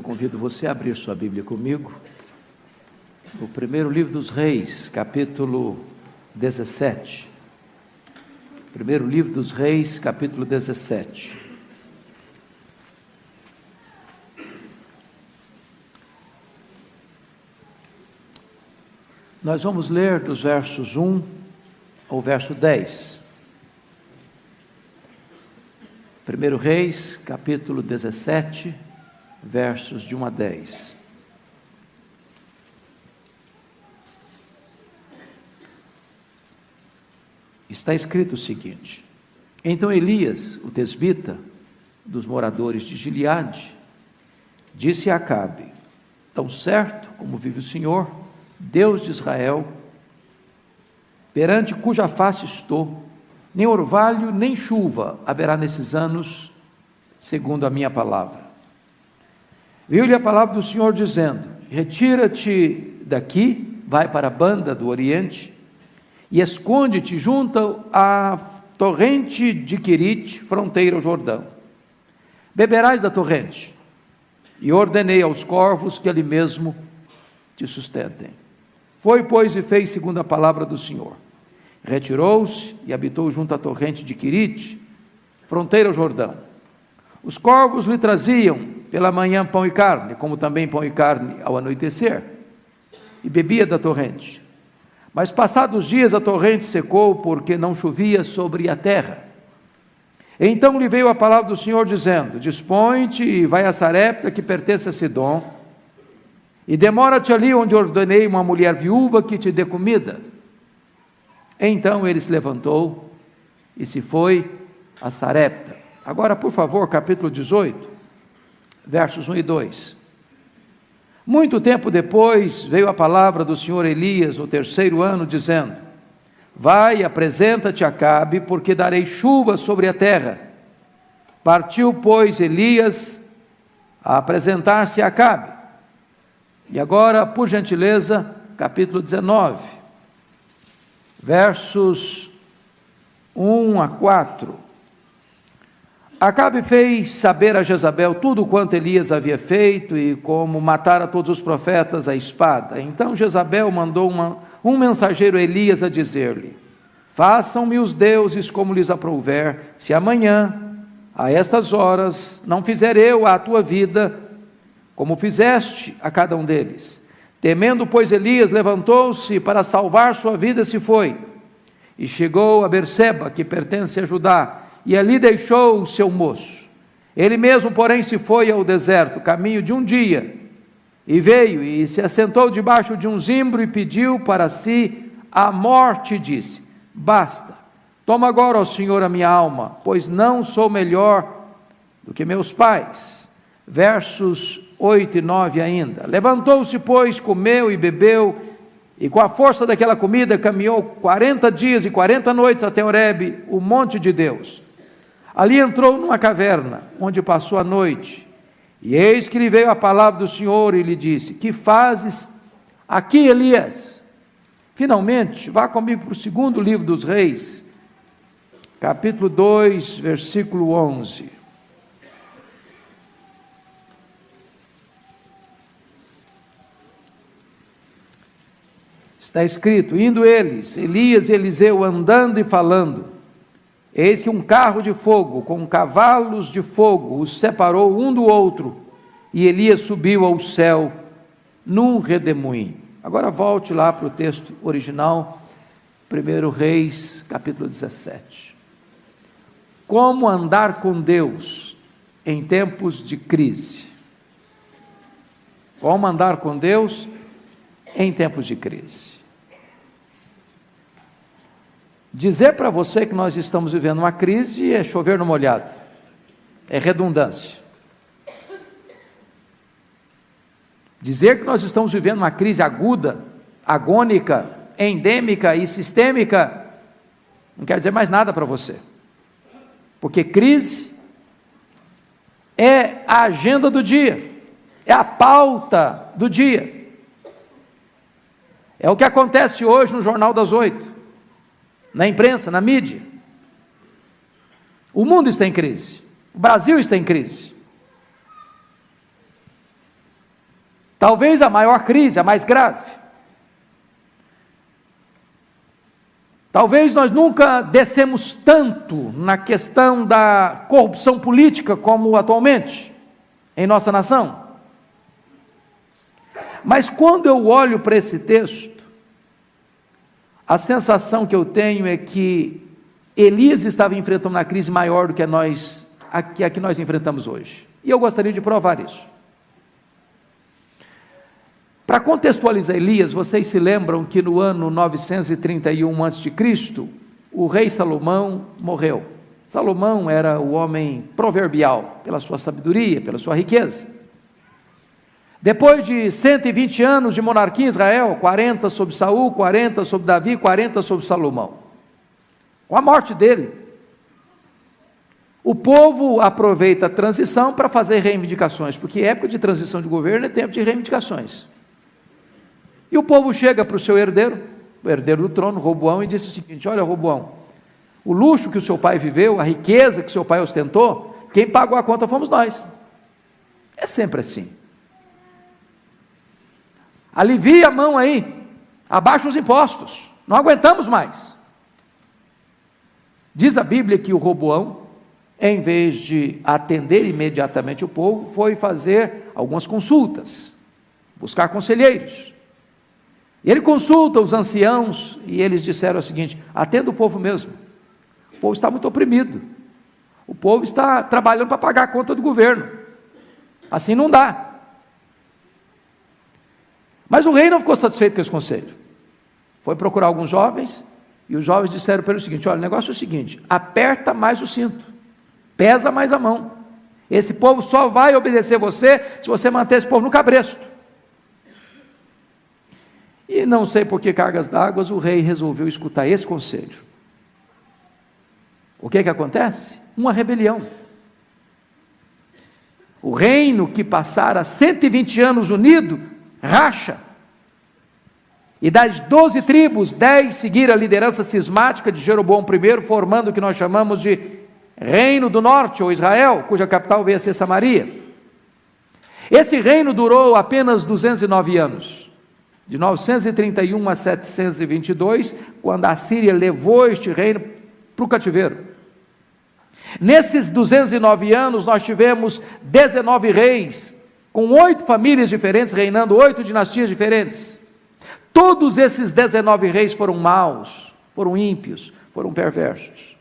eu convido você a abrir sua Bíblia comigo, no primeiro livro dos Reis, capítulo 17. Primeiro livro dos Reis, capítulo 17. Nós vamos ler dos versos 1 ao verso 10. Primeiro Reis, capítulo 17, versos de 1 a 10. Está escrito o seguinte: Então Elias, o tesbita, dos moradores de Gileade, disse a Acabe: Tão certo como vive o Senhor, Deus de Israel, perante cuja face estou, nem orvalho nem chuva haverá nesses anos, segundo a minha palavra. Veio-lhe a palavra do Senhor dizendo: Retira-te daqui, vai para a banda do Oriente, e esconde-te junto à torrente de Querite, fronteira ao Jordão. Beberás da torrente, e ordenei aos corvos que ali mesmo te sustentem. Foi, pois, e fez segundo a palavra do Senhor. Retirou-se e habitou junto à torrente de Querite, fronteira ao Jordão. Os corvos lhe traziam pela manhã pão e carne, como também pão e carne ao anoitecer, e bebia da torrente. Mas passados dias a torrente secou, porque não chovia sobre a terra. Então lhe veio a palavra do Senhor dizendo: Dispõe-te e vai a Sarepta, que pertence a Sidom, e demora-te ali onde ordenei uma mulher viúva que te dê comida. Então ele se levantou e se foi a Sarepta. Agora, por favor, capítulo 18, versos 1 e 2. Muito tempo depois veio a palavra do Senhor Elias, no terceiro ano, dizendo: Vai, apresenta-te a Acabe, porque darei chuva sobre a terra. Partiu, pois, Elias a apresentar-se a Acabe. E agora, por gentileza, capítulo 19, versos 1 a 4. Acabe fez saber a Jezabel tudo quanto Elias havia feito e como matara todos os profetas à espada. Então Jezabel mandou um mensageiro a Elias a dizer-lhe: Façam-me os deuses como lhes aprouver, se amanhã, a estas horas, não fizer eu à tua vida como fizeste a cada um deles. Temendo, pois, Elias, levantou-se para salvar sua vida, se foi, e chegou a Berseba, que pertence a Judá, e ali deixou o seu moço. Ele mesmo, porém, se foi ao deserto, caminho de um dia, e veio e se assentou debaixo de um zimbro e pediu para si a morte, e disse: Basta, toma agora, ó Senhor, a minha alma, pois não sou melhor do que meus pais. Versos 8 e 9 ainda. Levantou-se, pois, comeu e bebeu, e com a força daquela comida caminhou 40 dias e 40 noites até Horebe, o monte de Deus. Ali entrou numa caverna, onde passou a noite, e eis que lhe veio a palavra do Senhor e lhe disse: Que fazes aqui, Elias? Finalmente, vá comigo para o segundo livro dos Reis, capítulo 2, versículo 11. Está escrito: Indo eles, Elias e Eliseu, andando e falando, eis que um carro de fogo, com cavalos de fogo, os separou um do outro, e Elias subiu ao céu num redemoinho. Agora volte lá para o texto original, 1 Reis, capítulo 17. Como andar com Deus em tempos de crise? Como andar com Deus em tempos de crise? Dizer para você que nós estamos vivendo uma crise é chover no molhado, é redundância. Dizer que nós estamos vivendo uma crise aguda, agônica, endêmica e sistêmica, não quer dizer mais nada para você, porque crise é a agenda do dia, é a pauta do dia, é o que acontece hoje no Jornal das 8, na imprensa, na mídia. O mundo está em crise, o Brasil está em crise. Talvez a maior crise, a mais grave. Talvez nós nunca descemos tanto na questão da corrupção política como atualmente em nossa nação. Mas quando eu olho para esse texto, a sensação que eu tenho é que Elias estava enfrentando uma crise maior do que a que nós enfrentamos hoje. E eu gostaria de provar isso. Para contextualizar Elias, vocês se lembram que no ano 931 a.C., o rei Salomão morreu. Salomão era o homem proverbial, pela sua sabedoria, pela sua riqueza. Depois de 120 anos de monarquia em Israel, 40 sobre Saul, 40 sobre Davi, 40 sobre Salomão. Com a morte dele, o povo aproveita a transição para fazer reivindicações, porque época de transição de governo é tempo de reivindicações. E o povo chega para o seu herdeiro, o herdeiro do trono, Roboão, e diz o seguinte: olha, Roboão, o luxo que o seu pai viveu, a riqueza que o seu pai ostentou, quem pagou a conta fomos nós. É sempre assim. Alivia a mão aí, abaixa os impostos, não aguentamos mais. Diz a Bíblia que o Roboão, em vez de atender imediatamente o povo, foi fazer algumas consultas, buscar conselheiros. E ele consulta os anciãos, e eles disseram o seguinte: atenda o povo mesmo, o povo está muito oprimido, o povo está trabalhando para pagar a conta do governo, assim não dá. Mas o rei não ficou satisfeito com esse conselho, foi procurar alguns jovens, e os jovens disseram para ele o seguinte: olha, o negócio é o seguinte, aperta mais o cinto, pesa mais a mão, esse povo só vai obedecer você, se você manter esse povo no cabresto. E não sei por que cargas d'água, o rei resolveu escutar esse conselho. O que acontece? Uma rebelião. O reino que passara 120 anos unido, racha. E das 12 tribos, 10 seguiram a liderança cismática de Jeroboão I, formando o que nós chamamos de Reino do Norte, ou Israel, cuja capital veio a ser Samaria. Esse reino durou apenas 209 anos. De 931 a 722, quando a Síria levou este reino para o cativeiro. Nesses 209 anos, nós tivemos 19 reis, com 8 famílias diferentes, reinando 8 dinastias diferentes. Todos esses 19 reis foram maus, foram ímpios, foram perversos.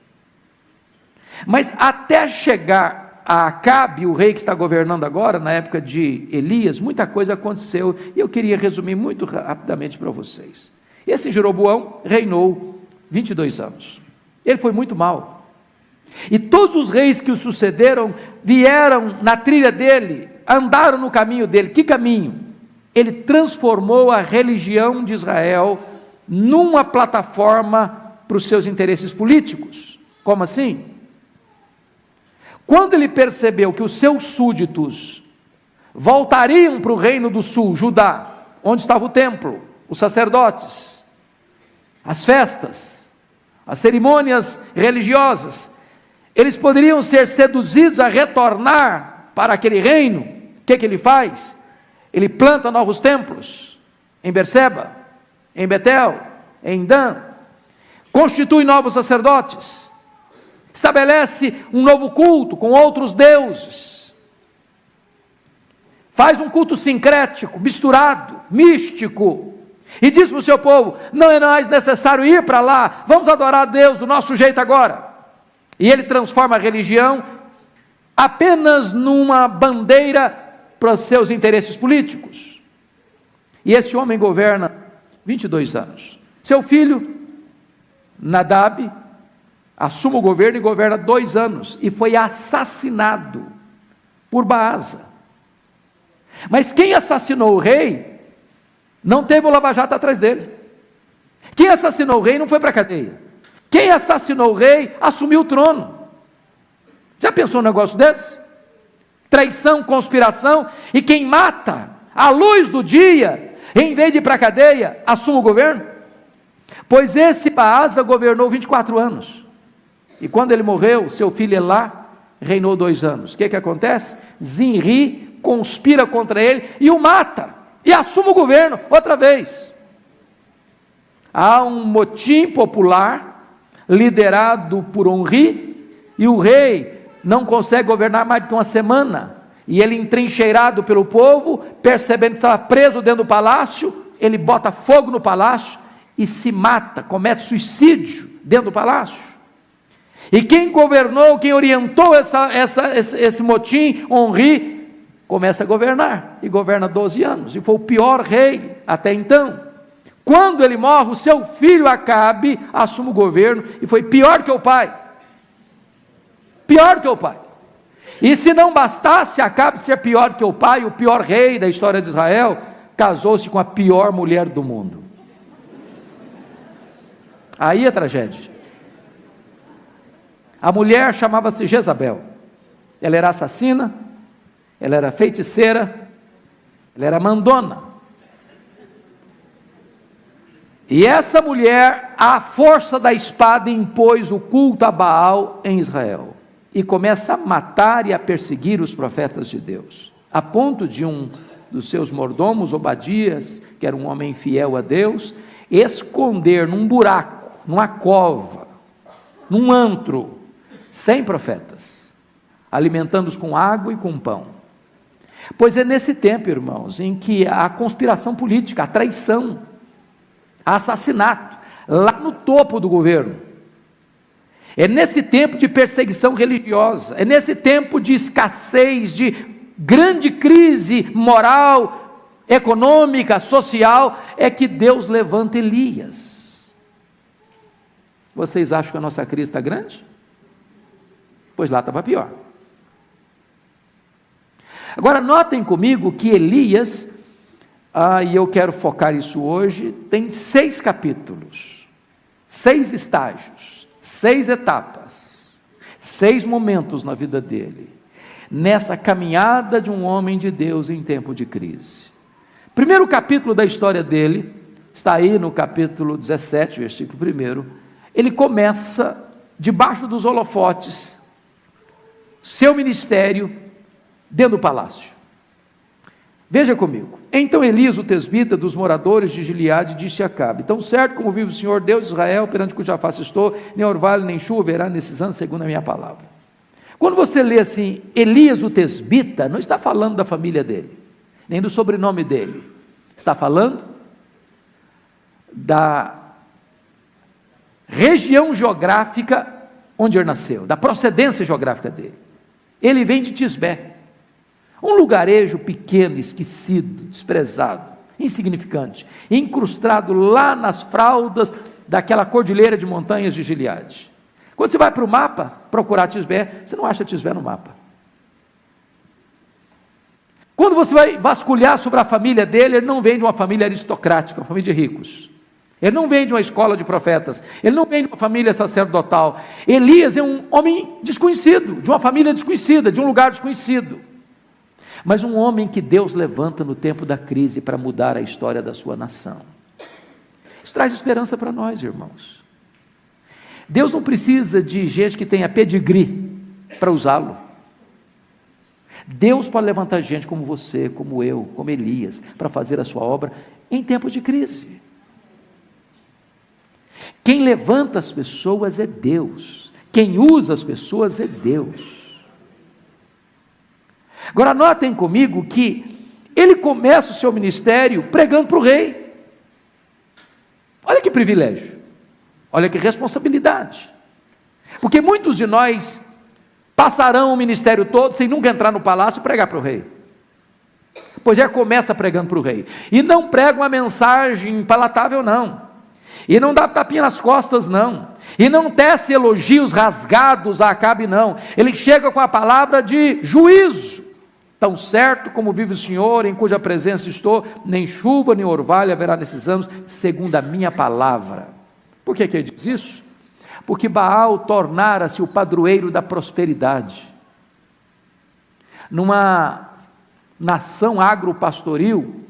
Mas até chegar a Acabe, o rei que está governando agora, na época de Elias, muita coisa aconteceu, e eu queria resumir muito rapidamente para vocês. Esse Jeroboão reinou 22 anos, ele foi muito mau, e todos os reis que o sucederam, vieram na trilha dele, andaram no caminho dele. Que caminho? Ele transformou a religião de Israel numa plataforma para os seus interesses políticos. Como assim? Quando ele percebeu que os seus súditos voltariam para o reino do sul, Judá, onde estava o templo, os sacerdotes, as festas, as cerimônias religiosas, eles poderiam ser seduzidos a retornar para aquele reino. O que ele faz? Ele planta novos templos, em Berseba, em Betel, em Dan, constitui novos sacerdotes, estabelece um novo culto com outros deuses, faz um culto sincrético, misturado, místico, e diz para o seu povo: não é mais necessário ir para lá, vamos adorar a Deus do nosso jeito agora. E ele transforma a religião apenas numa bandeira para os seus interesses políticos. E esse homem governa 22 anos. Seu filho, Nadab, assume o governo e governa 2 anos, e foi assassinado por Baasa. Mas quem assassinou o rei, não teve o lava-jato atrás dele. Quem assassinou o rei não foi para a cadeia. Quem assassinou o rei, assumiu o trono. Já pensou um negócio desse? Traição, conspiração, e quem mata, à luz do dia, em vez de ir para a cadeia, assume o governo? Pois esse Baasa governou 24 anos. E quando ele morreu, seu filho Elá reinou 2 anos. O que acontece? Zinri conspira contra ele e o mata. e assume o governo outra vez. Há um motim popular liderado por Henri, e o rei não consegue governar mais do que uma semana, e ele, entrincheirado pelo povo, percebendo que estava preso dentro do palácio, ele bota fogo no palácio e se mata, comete suicídio dentro do palácio. E quem governou, quem orientou esse motim, Henri, começa a governar, e governa 12 anos, e foi o pior rei até então. Quando ele morre, o seu filho Acabe assume o governo, e foi pior que o pai, pior que o pai. E se não bastasse Acabe ser pior que o pai, o pior rei da história de Israel, casou-se com a pior mulher do mundo. Aí é tragédia. A mulher chamava-se Jezabel. Ela era assassina, ela era feiticeira, ela era mandona. E essa mulher, à força da espada, impôs o culto a Baal em Israel, e começa a matar e a perseguir os profetas de Deus, a ponto de um dos seus mordomos, Obadias, que era um homem fiel a Deus, esconder num buraco, numa cova, num antro, 100 profetas, alimentando-os com água e com pão. Pois é nesse tempo, irmãos, em que a conspiração política, a traição, a assassinato, lá no topo do governo, é nesse tempo de perseguição religiosa, é nesse tempo de escassez, de grande crise moral, econômica, social, é que Deus levanta Elias. Vocês acham que a nossa crise está grande? Pois lá estava pior. Agora notem comigo que Elias, e eu quero focar isso hoje, tem 6 capítulos, 6 estágios, 6 etapas, 6 momentos na vida dele, nessa caminhada de um homem de Deus em tempo de crise. Primeiro capítulo da história dele, está aí no capítulo 17, versículo 1, ele começa debaixo dos holofotes, seu ministério dentro do palácio. Veja comigo. Então Elias, o tesbita dos moradores de Gileade, disse a Acabe: tão certo como vive o Senhor Deus de Israel, perante cuja face estou, nem orvalho nem chuva haverá nesses anos, segundo a minha palavra. Quando você lê assim, Elias o tesbita, não está falando da família dele, nem do sobrenome dele, está falando da região geográfica onde ele nasceu, da procedência geográfica dele. Ele vem de Tisbé, um lugarejo pequeno, esquecido, desprezado, insignificante, incrustado lá nas fraldas daquela cordilheira de montanhas de Gileade. Quando você vai para o mapa, procurar Tisbé, você não acha Tisbé no mapa. Quando você vai vasculhar sobre a família dele, ele não vem de uma família aristocrática, uma família de ricos. Ele não vem de uma escola de profetas, ele não vem de uma família sacerdotal. Elias é um homem desconhecido, de uma família desconhecida, de um lugar desconhecido. Mas um homem que Deus levanta no tempo da crise para mudar a história da sua nação. Isso traz esperança para nós, irmãos. Deus não precisa de gente que tenha pedigree para usá-lo. Deus pode levantar gente como você, como eu, como Elias, para fazer a sua obra em tempos de crise. Quem levanta as pessoas é Deus, quem usa as pessoas é Deus. Agora notem comigo que ele começa o seu ministério pregando para o rei. Olha que privilégio, olha que responsabilidade, porque muitos de nós passarão o ministério todo sem nunca entrar no palácio e pregar para o rei. Pois começa pregando para o rei, e não prega uma mensagem palatável não, e não dá tapinha nas costas não, e não tece elogios rasgados a Acabe não, ele chega com a palavra de juízo. Tão certo como vive o Senhor, em cuja presença estou, nem chuva nem orvalho haverá nesses anos, segundo a minha palavra. Por que ele diz isso? Porque Baal tornara-se o padroeiro da prosperidade. Numa nação agropastoril,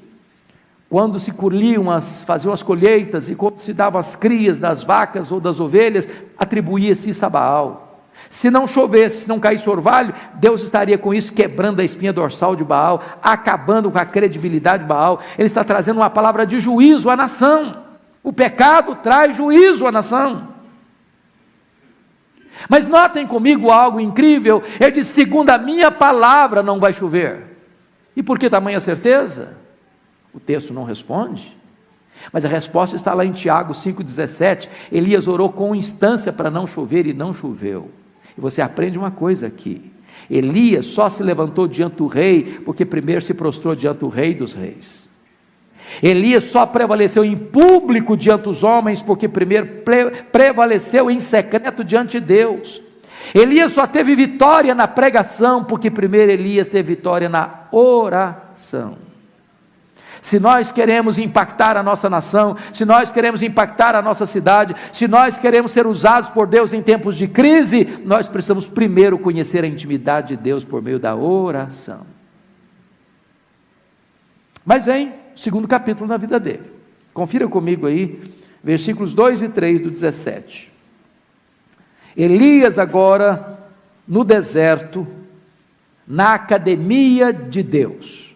quando se colhiam, faziam as colheitas, e quando se davam as crias das vacas ou das ovelhas, atribuía-se isso a Baal. Se não chovesse, se não caísse orvalho, Deus estaria com isso quebrando a espinha dorsal de Baal, acabando com a credibilidade de Baal. Ele está trazendo uma palavra de juízo à nação. O pecado traz juízo à nação. Mas notem comigo algo incrível. Ele diz: segundo a minha palavra não vai chover. E por que tamanha certeza? O texto não responde. Mas a resposta está lá em Tiago 5,17. Elias orou com instância para não chover e não choveu. E você aprende uma coisa aqui: Elias só se levantou diante do rei porque primeiro se prostrou diante do rei dos reis. Elias só prevaleceu em público diante dos homens porque primeiro prevaleceu em secreto diante de Deus. Elias só teve vitória na pregação porque primeiro Elias teve vitória na oração. Se nós queremos impactar a nossa nação, se nós queremos impactar a nossa cidade, se nós queremos ser usados por Deus em tempos de crise, nós precisamos primeiro conhecer a intimidade de Deus por meio da oração. Mas vem o segundo capítulo na vida dele. Confira comigo aí, versículos 2 e 3 do 17. Elias agora no deserto, na academia de Deus.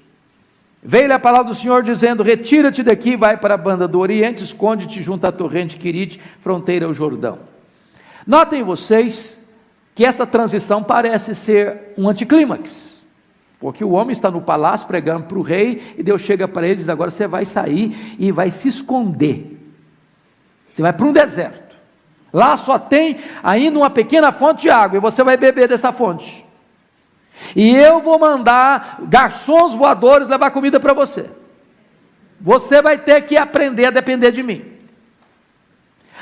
Veio-lhe a palavra do Senhor dizendo: retira-te daqui, vai para a banda do Oriente, esconde-te junto à torrente Querite, fronteira ao Jordão. Notem vocês que essa transição parece ser um anticlímax, porque o homem está no palácio pregando para o rei, e Deus chega para ele e diz: agora você vai sair e vai se esconder, você vai para um deserto, lá só tem ainda uma pequena fonte de água, e você vai beber dessa fonte. E eu vou mandar garçons voadores levar comida para você. Você vai ter que aprender a depender de mim.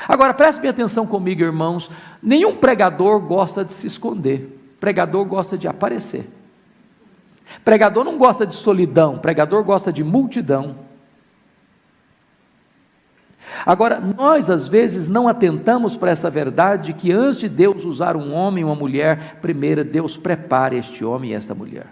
Agora preste bem atenção comigo, irmãos. Nenhum pregador gosta de se esconder. Pregador gosta de aparecer. Pregador não gosta de solidão. Pregador gosta de multidão. Agora, nós às vezes não atentamos para essa verdade, que antes de Deus usar um homem ou uma mulher, primeiro Deus prepara este homem e esta mulher.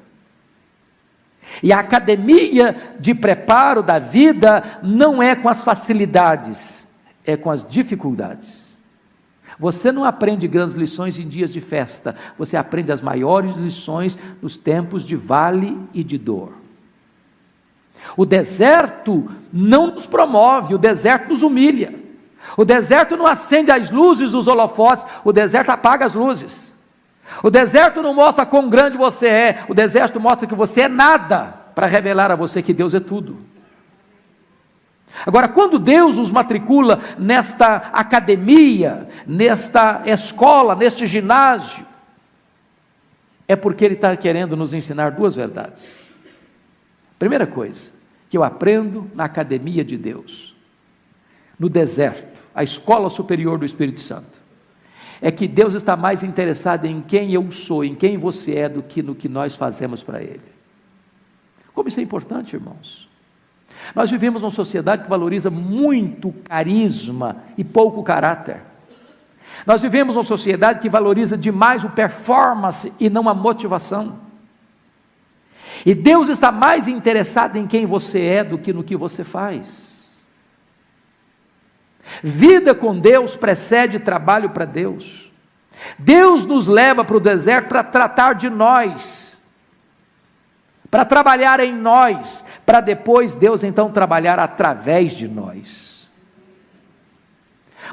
E a academia de preparo da vida não é com as facilidades, é com as dificuldades. Você não aprende grandes lições em dias de festa, você aprende as maiores lições nos tempos de vale e de dor. O deserto não nos promove, o deserto nos humilha. O deserto não acende as luzes dos holofotes, o deserto apaga as luzes. O deserto não mostra quão grande você é, o deserto mostra que você é nada, para revelar a você que Deus é tudo. Agora, quando Deus os matricula nesta academia, nesta escola, neste ginásio, é porque Ele está querendo nos ensinar duas verdades. Primeira coisa que eu aprendo na academia de Deus, no deserto, a escola superior do Espírito Santo, é que Deus está mais interessado em quem eu sou, em quem você é, do que no que nós fazemos para Ele. Como isso é importante, irmãos? Nós vivemos numa sociedade que valoriza muito carisma e pouco caráter. Nós vivemos numa sociedade que valoriza demais o performance e não a motivação. E Deus está mais interessado em quem você é do que no que você faz. Vida com Deus precede trabalho para Deus. Deus nos leva para o deserto para tratar de nós, para trabalhar em nós, para depois Deus então trabalhar através de nós.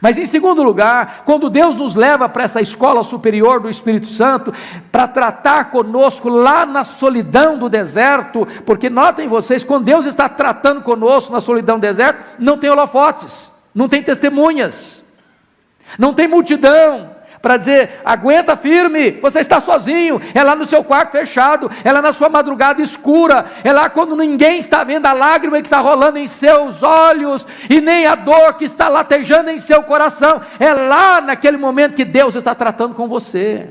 Mas em segundo lugar, quando Deus nos leva para essa escola superior do Espírito Santo, para tratar conosco lá na solidão do deserto, porque notem vocês, quando Deus está tratando conosco na solidão do deserto, não tem holofotes, não tem testemunhas, não tem multidão, para dizer: aguenta firme, você está sozinho, é lá no seu quarto fechado, é lá na sua madrugada escura, é lá quando ninguém está vendo a lágrima que está rolando em seus olhos, e nem a dor que está latejando em seu coração, é lá naquele momento que Deus está tratando com você,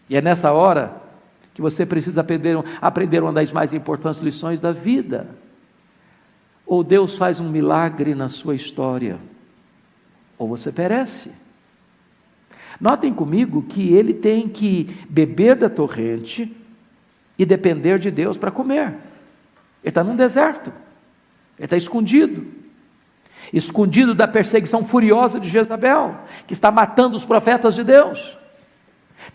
e é nessa hora que você precisa aprender uma das mais importantes lições da vida. Ou Deus faz um milagre na sua história, ou você perece. Notem comigo que ele tem que beber da torrente e depender de Deus para comer. Ele está num deserto, ele está escondido da perseguição furiosa de Jezabel, que está matando os profetas de Deus.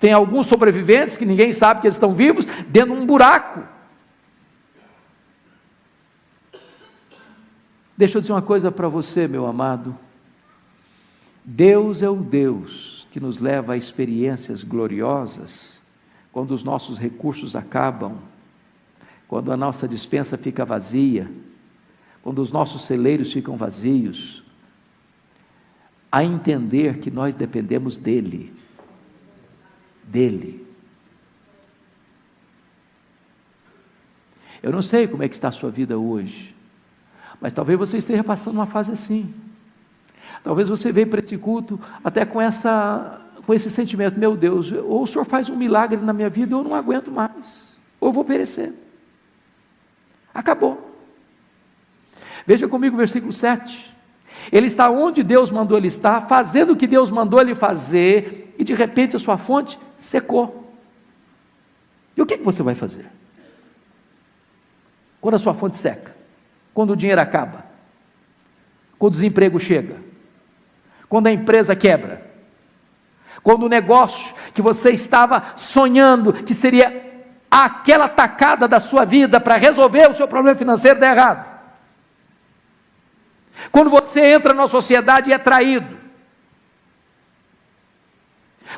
Tem alguns sobreviventes que ninguém sabe que eles estão vivos dentro de um buraco. Deixa eu dizer uma coisa para você, meu amado. Deus é o Deus que nos leva a experiências gloriosas quando os nossos recursos acabam, quando a nossa despensa fica vazia, quando os nossos celeiros ficam vazios, a entender que nós dependemos dEle. Eu não sei como é que está a sua vida hoje, mas talvez você esteja passando uma fase assim. Talvez você veja para esse culto até com esse sentimento: meu Deus, ou o Senhor faz um milagre na minha vida, ou eu não aguento mais, ou eu vou perecer. Acabou. Veja comigo o versículo 7. Ele está onde Deus mandou ele estar, fazendo o que Deus mandou ele fazer, e de repente a sua fonte secou. E o que você vai fazer quando a sua fonte seca? Quando o dinheiro acaba? Quando o desemprego chega? Quando a empresa quebra? Quando o negócio que você estava sonhando que seria aquela tacada da sua vida para resolver o seu problema financeiro dá errado? Quando você entra na sociedade e é traído?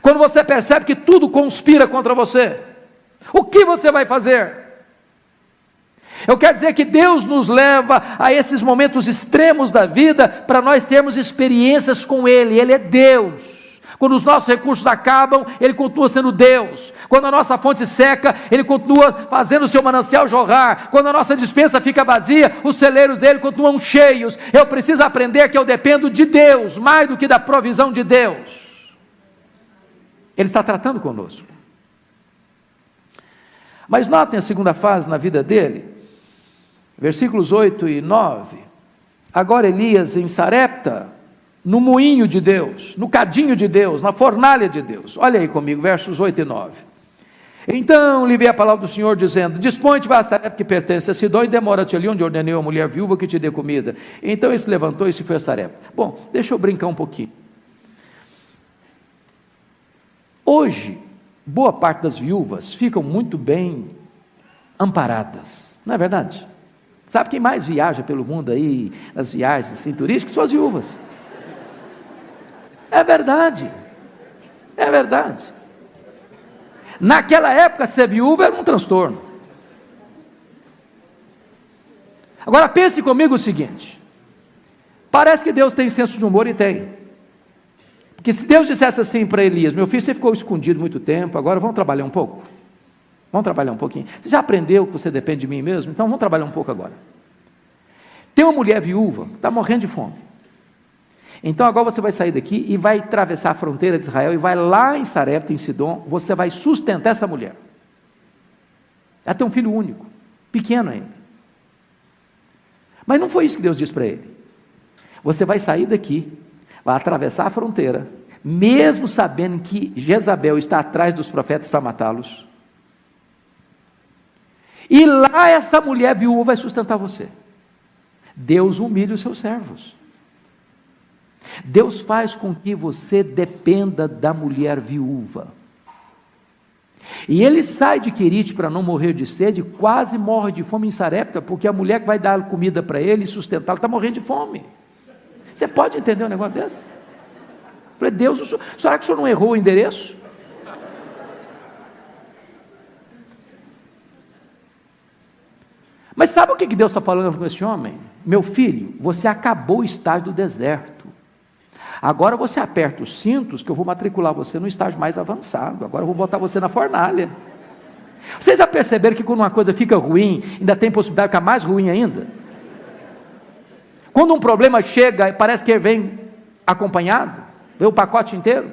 Quando você percebe que tudo conspira contra você? O que você vai fazer? Eu quero dizer que Deus nos leva a esses momentos extremos da vida para nós termos experiências com Ele. Ele é Deus. Quando os nossos recursos acabam, Ele continua sendo Deus. Quando a nossa fonte seca, Ele continua fazendo o seu manancial jorrar. Quando a nossa despensa fica vazia, os celeiros dele continuam cheios. Eu preciso aprender que eu dependo de Deus, mais do que da provisão de Deus. Ele está tratando conosco. Mas notem a segunda fase na vida dele, versículos 8 e 9. Agora Elias em Sarepta, no moinho de Deus, no cadinho de Deus, na fornalha de Deus. Olha aí comigo, versos 8 e 9. Então lhe veio a palavra do Senhor dizendo: dispõe-te, vai a Sarepta que pertence a Sidom, e demora-te ali onde ordenei a mulher viúva que te dê comida. Então ele se levantou e se foi a Sarepta. Bom, deixa eu brincar um pouquinho. Hoje, boa parte das viúvas ficam muito bem amparadas, não é verdade? Sabe quem mais viaja pelo mundo aí, nas viagens assim, turísticas? São as viúvas. É verdade. Naquela época, ser viúva era um transtorno. Agora pense comigo o seguinte: parece que Deus tem senso de humor, e tem. Porque se Deus dissesse assim para Elias: meu filho, você ficou escondido muito tempo, agora vamos trabalhar um pouco? Vamos trabalhar um pouquinho. Você já aprendeu que você depende de mim mesmo? Então vamos trabalhar um pouco agora. Tem uma mulher viúva que está morrendo de fome. Então agora você vai sair daqui e vai atravessar a fronteira de Israel e vai lá em Sarepta, em Sidom. Você vai sustentar essa mulher. Ela tem um filho único, pequeno ainda. Mas não foi isso que Deus disse para ele. Você vai sair daqui, vai atravessar a fronteira, mesmo sabendo que Jezabel está atrás dos profetas para matá-los. E lá essa mulher viúva vai sustentar você. Deus humilha os seus servos. Deus faz com que você dependa da mulher viúva. E ele sai de Querite para não morrer de sede, quase morre de fome em Sarepta, porque a mulher que vai dar comida para ele e sustentá-lo está morrendo de fome. Você pode entender um negócio desse? Eu falei: Deus, será que o senhor não errou o endereço? Mas sabe o que Deus está falando com esse homem? Meu filho, você acabou o estágio do deserto. Agora você aperta os cintos, que eu vou matricular você no estágio mais avançado. Agora eu vou botar você na fornalha. Vocês já perceberam que quando uma coisa fica ruim, ainda tem possibilidade de ficar mais ruim ainda? Quando um problema chega, parece que ele vem acompanhado, vem o pacote inteiro.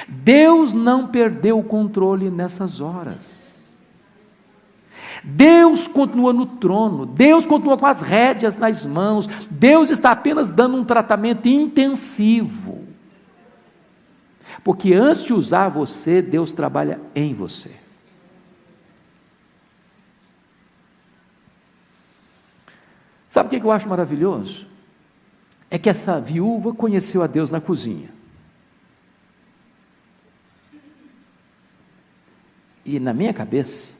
Deus não perdeu o controle nessas horas. Deus continua no trono, Deus continua com as rédeas nas mãos, Deus está apenas dando um tratamento intensivo, porque antes de usar você, Deus trabalha em você. Sabe o que eu acho maravilhoso? É que essa viúva conheceu a Deus na cozinha. E na minha cabeça,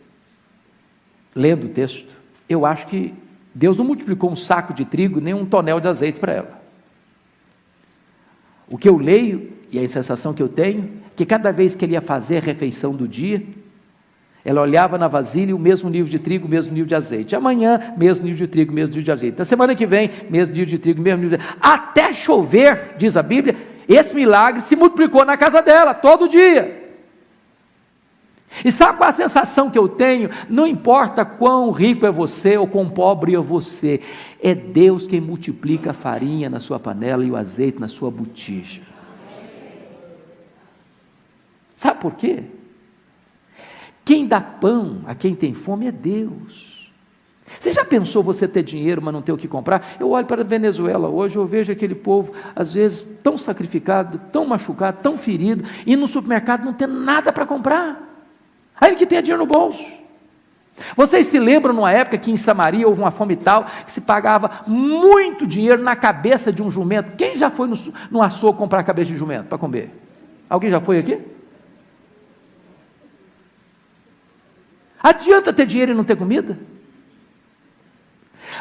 lendo o texto, eu acho que Deus não multiplicou um saco de trigo, nem um tonel de azeite para ela. O que eu leio, e a sensação que eu tenho, que cada vez que ele ia fazer a refeição do dia, ela olhava na vasilha, o mesmo nível de trigo, o mesmo nível de azeite. Amanhã, mesmo nível de trigo, mesmo nível de azeite. Na semana que vem, mesmo nível de trigo, mesmo nível de azeite. Até chover, diz a Bíblia, esse milagre se multiplicou na casa dela, todo dia. E sabe qual a sensação que eu tenho? Não importa quão rico é você ou quão pobre é você, é Deus quem multiplica a farinha na sua panela e o azeite na sua botija. Sabe por quê? Quem dá pão a quem tem fome é Deus. Você já pensou você ter dinheiro, mas não ter o que comprar? Eu olho para a Venezuela hoje, eu vejo aquele povo, às vezes, tão sacrificado, tão machucado, tão ferido, e no supermercado não tem nada para comprar. Aí que tem dinheiro no bolso. Vocês se lembram numa época que em Samaria houve uma fome tal, que se pagava muito dinheiro na cabeça de um jumento? Quem já foi no açougue comprar a cabeça de jumento para comer? Alguém já foi aqui? Adianta ter dinheiro e não ter comida?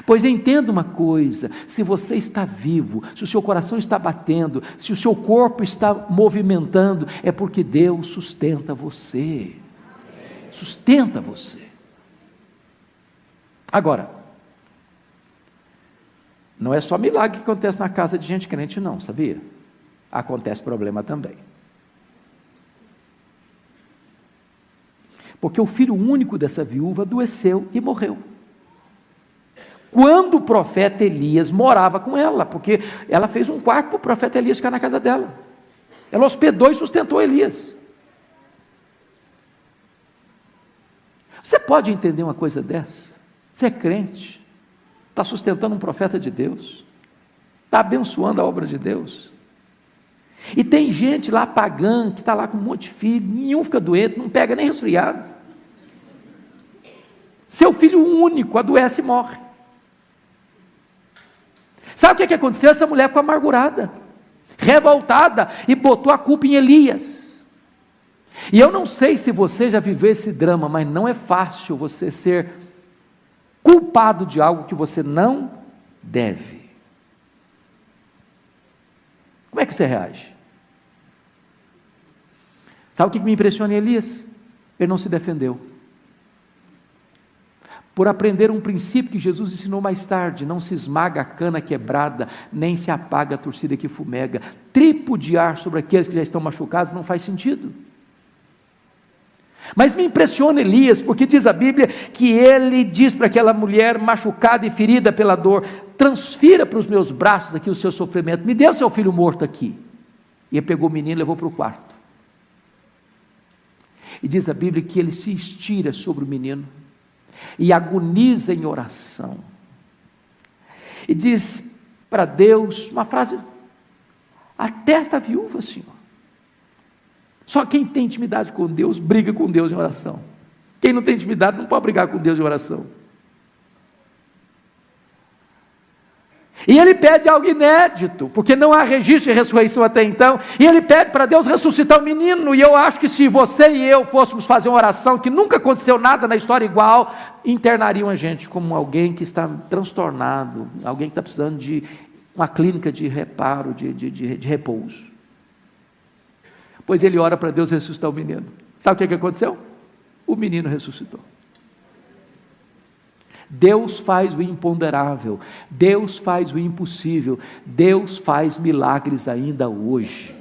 Pois entenda uma coisa, se você está vivo, se o seu coração está batendo, se o seu corpo está movimentando, é porque Deus sustenta você. Sustenta você. Agora, não é só milagre que acontece na casa de gente crente não, sabia? Acontece problema também. Porque o filho único dessa viúva adoeceu e morreu. Quando o profeta Elias morava com ela, porque ela fez um quarto para o profeta Elias ficar na casa dela. Ela hospedou e sustentou Elias. Você pode entender uma coisa dessa? Você é crente, está sustentando um profeta de Deus, está abençoando a obra de Deus, e tem gente lá pagã, que está lá com um monte de filho, nenhum fica doente, não pega nem resfriado. Seu filho único adoece e morre. Sabe o que aconteceu? Essa mulher ficou amargurada, revoltada, e botou a culpa em Elias. E eu não sei se você já viveu esse drama, mas não é fácil você ser culpado de algo que você não deve. Como é que você reage? Sabe o que me impressiona em Elias? Ele não se defendeu. Por aprender um princípio que Jesus ensinou mais tarde: não se esmaga a cana quebrada, nem se apaga a torcida que fumega. Tripudiar sobre aqueles que já estão machucados não faz sentido. Mas me impressiona Elias, porque diz a Bíblia que ele diz para aquela mulher machucada e ferida pela dor: transfira para os meus braços aqui o seu sofrimento, me dê o seu filho morto aqui. E ele pegou o menino e levou para o quarto. E diz a Bíblia que ele se estira sobre o menino e agoniza em oração, e diz para Deus uma frase: atesta a viúva, Senhor. Só quem tem intimidade com Deus, briga com Deus em oração. Quem não tem intimidade, não pode brigar com Deus em oração. E ele pede algo inédito, porque não há registro de ressurreição até então, e ele pede para Deus ressuscitar o menino. E eu acho que se você e eu fôssemos fazer uma oração, que nunca aconteceu nada na história igual, internariam a gente como alguém que está transtornado, alguém que está precisando de uma clínica de reparo, de repouso. Pois ele ora para Deus ressuscitar o menino. Sabe o que aconteceu? O menino ressuscitou. Deus faz o imponderável, Deus faz o impossível, Deus faz milagres ainda hoje.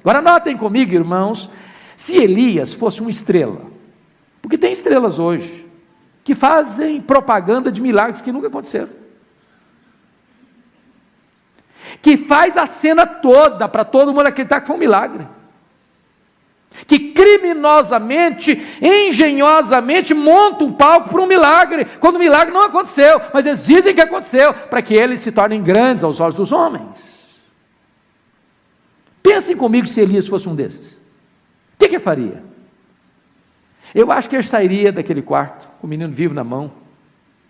Agora notem comigo, irmãos, se Elias fosse uma estrela, porque tem estrelas hoje, que fazem propaganda de milagres que nunca aconteceram, que faz a cena toda para todo mundo acreditar que foi um milagre, que criminosamente, engenhosamente monta um palco para um milagre, quando o milagre não aconteceu, mas eles dizem que aconteceu, para que eles se tornem grandes aos olhos dos homens. Pensem comigo se Elias fosse um desses, o que ele faria? Eu acho que ele sairia daquele quarto, com o menino vivo na mão,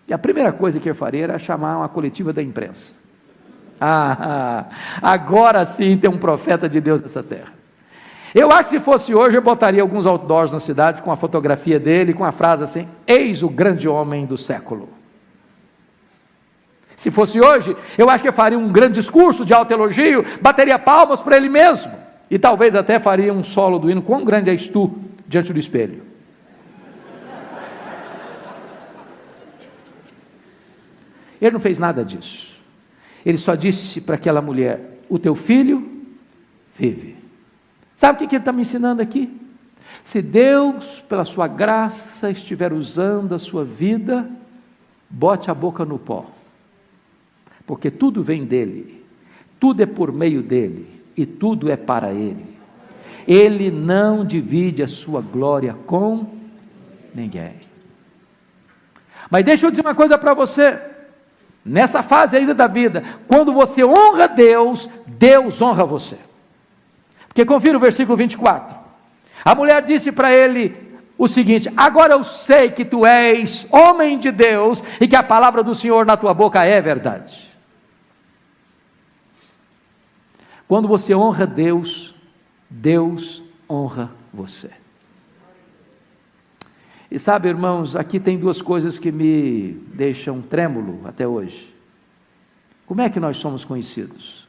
e a primeira coisa que ele faria era chamar uma coletiva da imprensa. Agora sim tem um profeta de Deus nessa terra. Eu acho que se fosse hoje, eu botaria alguns outdoors na cidade com a fotografia dele, com a frase assim: eis o grande homem do século. Se fosse hoje, eu acho que eu faria um grande discurso de alto elogio, bateria palmas para ele mesmo, e talvez até faria um solo do hino: quão grande és tu, diante do espelho. Ele não fez nada disso. Ele só disse para aquela mulher: o teu filho vive. Sabe o que ele está me ensinando aqui? Se Deus, pela sua graça, estiver usando a sua vida, bote a boca no pó, porque tudo vem dele, tudo é por meio dele, e tudo é para ele. Ele não divide a sua glória com ninguém. Mas deixa eu dizer uma coisa para você, nessa fase ainda da vida, quando você honra Deus, Deus honra você. Porque confira o versículo 24, a mulher disse para ele o seguinte: agora eu sei que tu és homem de Deus, e que a palavra do Senhor na tua boca é verdade. Quando você honra Deus, Deus honra você. E sabe, irmãos, aqui tem duas coisas que me deixam trêmulo até hoje. Como é que nós somos conhecidos?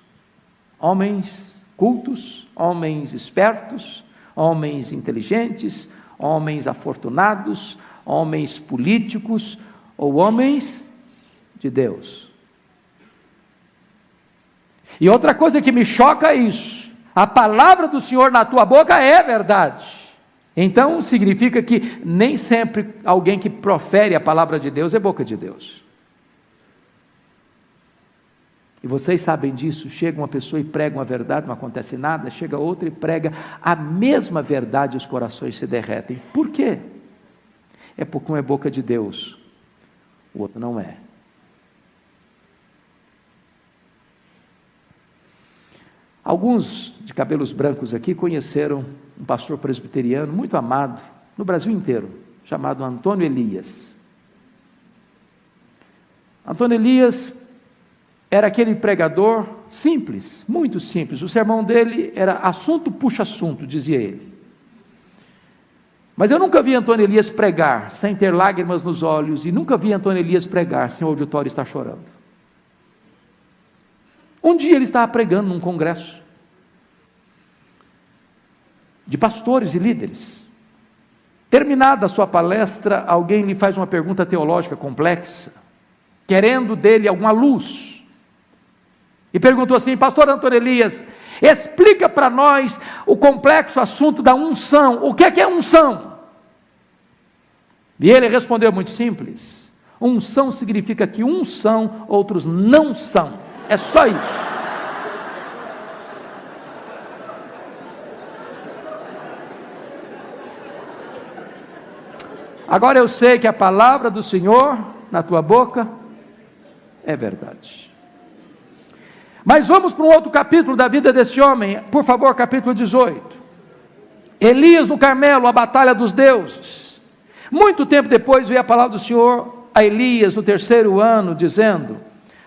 Homens cultos, homens espertos, homens inteligentes, homens afortunados, homens políticos ou homens de Deus? E outra coisa que me choca é isso: a palavra do Senhor na tua boca é verdade. Então significa que nem sempre alguém que profere a palavra de Deus é boca de Deus. E vocês sabem disso. Chega uma pessoa e prega uma verdade, não acontece nada. Chega outra e prega a mesma verdade, e os corações se derretem. Por quê? É porque um é boca de Deus, o outro não é. Alguns de cabelos brancos aqui conheceram um pastor presbiteriano muito amado no Brasil inteiro, chamado Antônio Elias. Antônio Elias era aquele pregador simples, muito simples. O sermão dele era assunto puxa assunto, dizia ele. Mas eu nunca vi Antônio Elias pregar sem ter lágrimas nos olhos, e nunca vi Antônio Elias pregar sem o auditório estar chorando. Um dia ele estava pregando num congresso de pastores e líderes. Terminada a sua palestra, alguém lhe faz uma pergunta teológica complexa, querendo dele alguma luz. E perguntou assim: pastor Antônio Elias, explica para nós o complexo assunto da unção. O que é unção? E ele respondeu muito simples: unção significa que uns são, outros não são. É só isso. Agora eu sei que a palavra do Senhor na tua boca é verdade. Mas vamos para um outro capítulo da vida desse homem, por favor, capítulo 18. Elias no Carmelo, a batalha dos deuses. Muito tempo depois veio a palavra do Senhor a Elias no 3º ano, dizendo: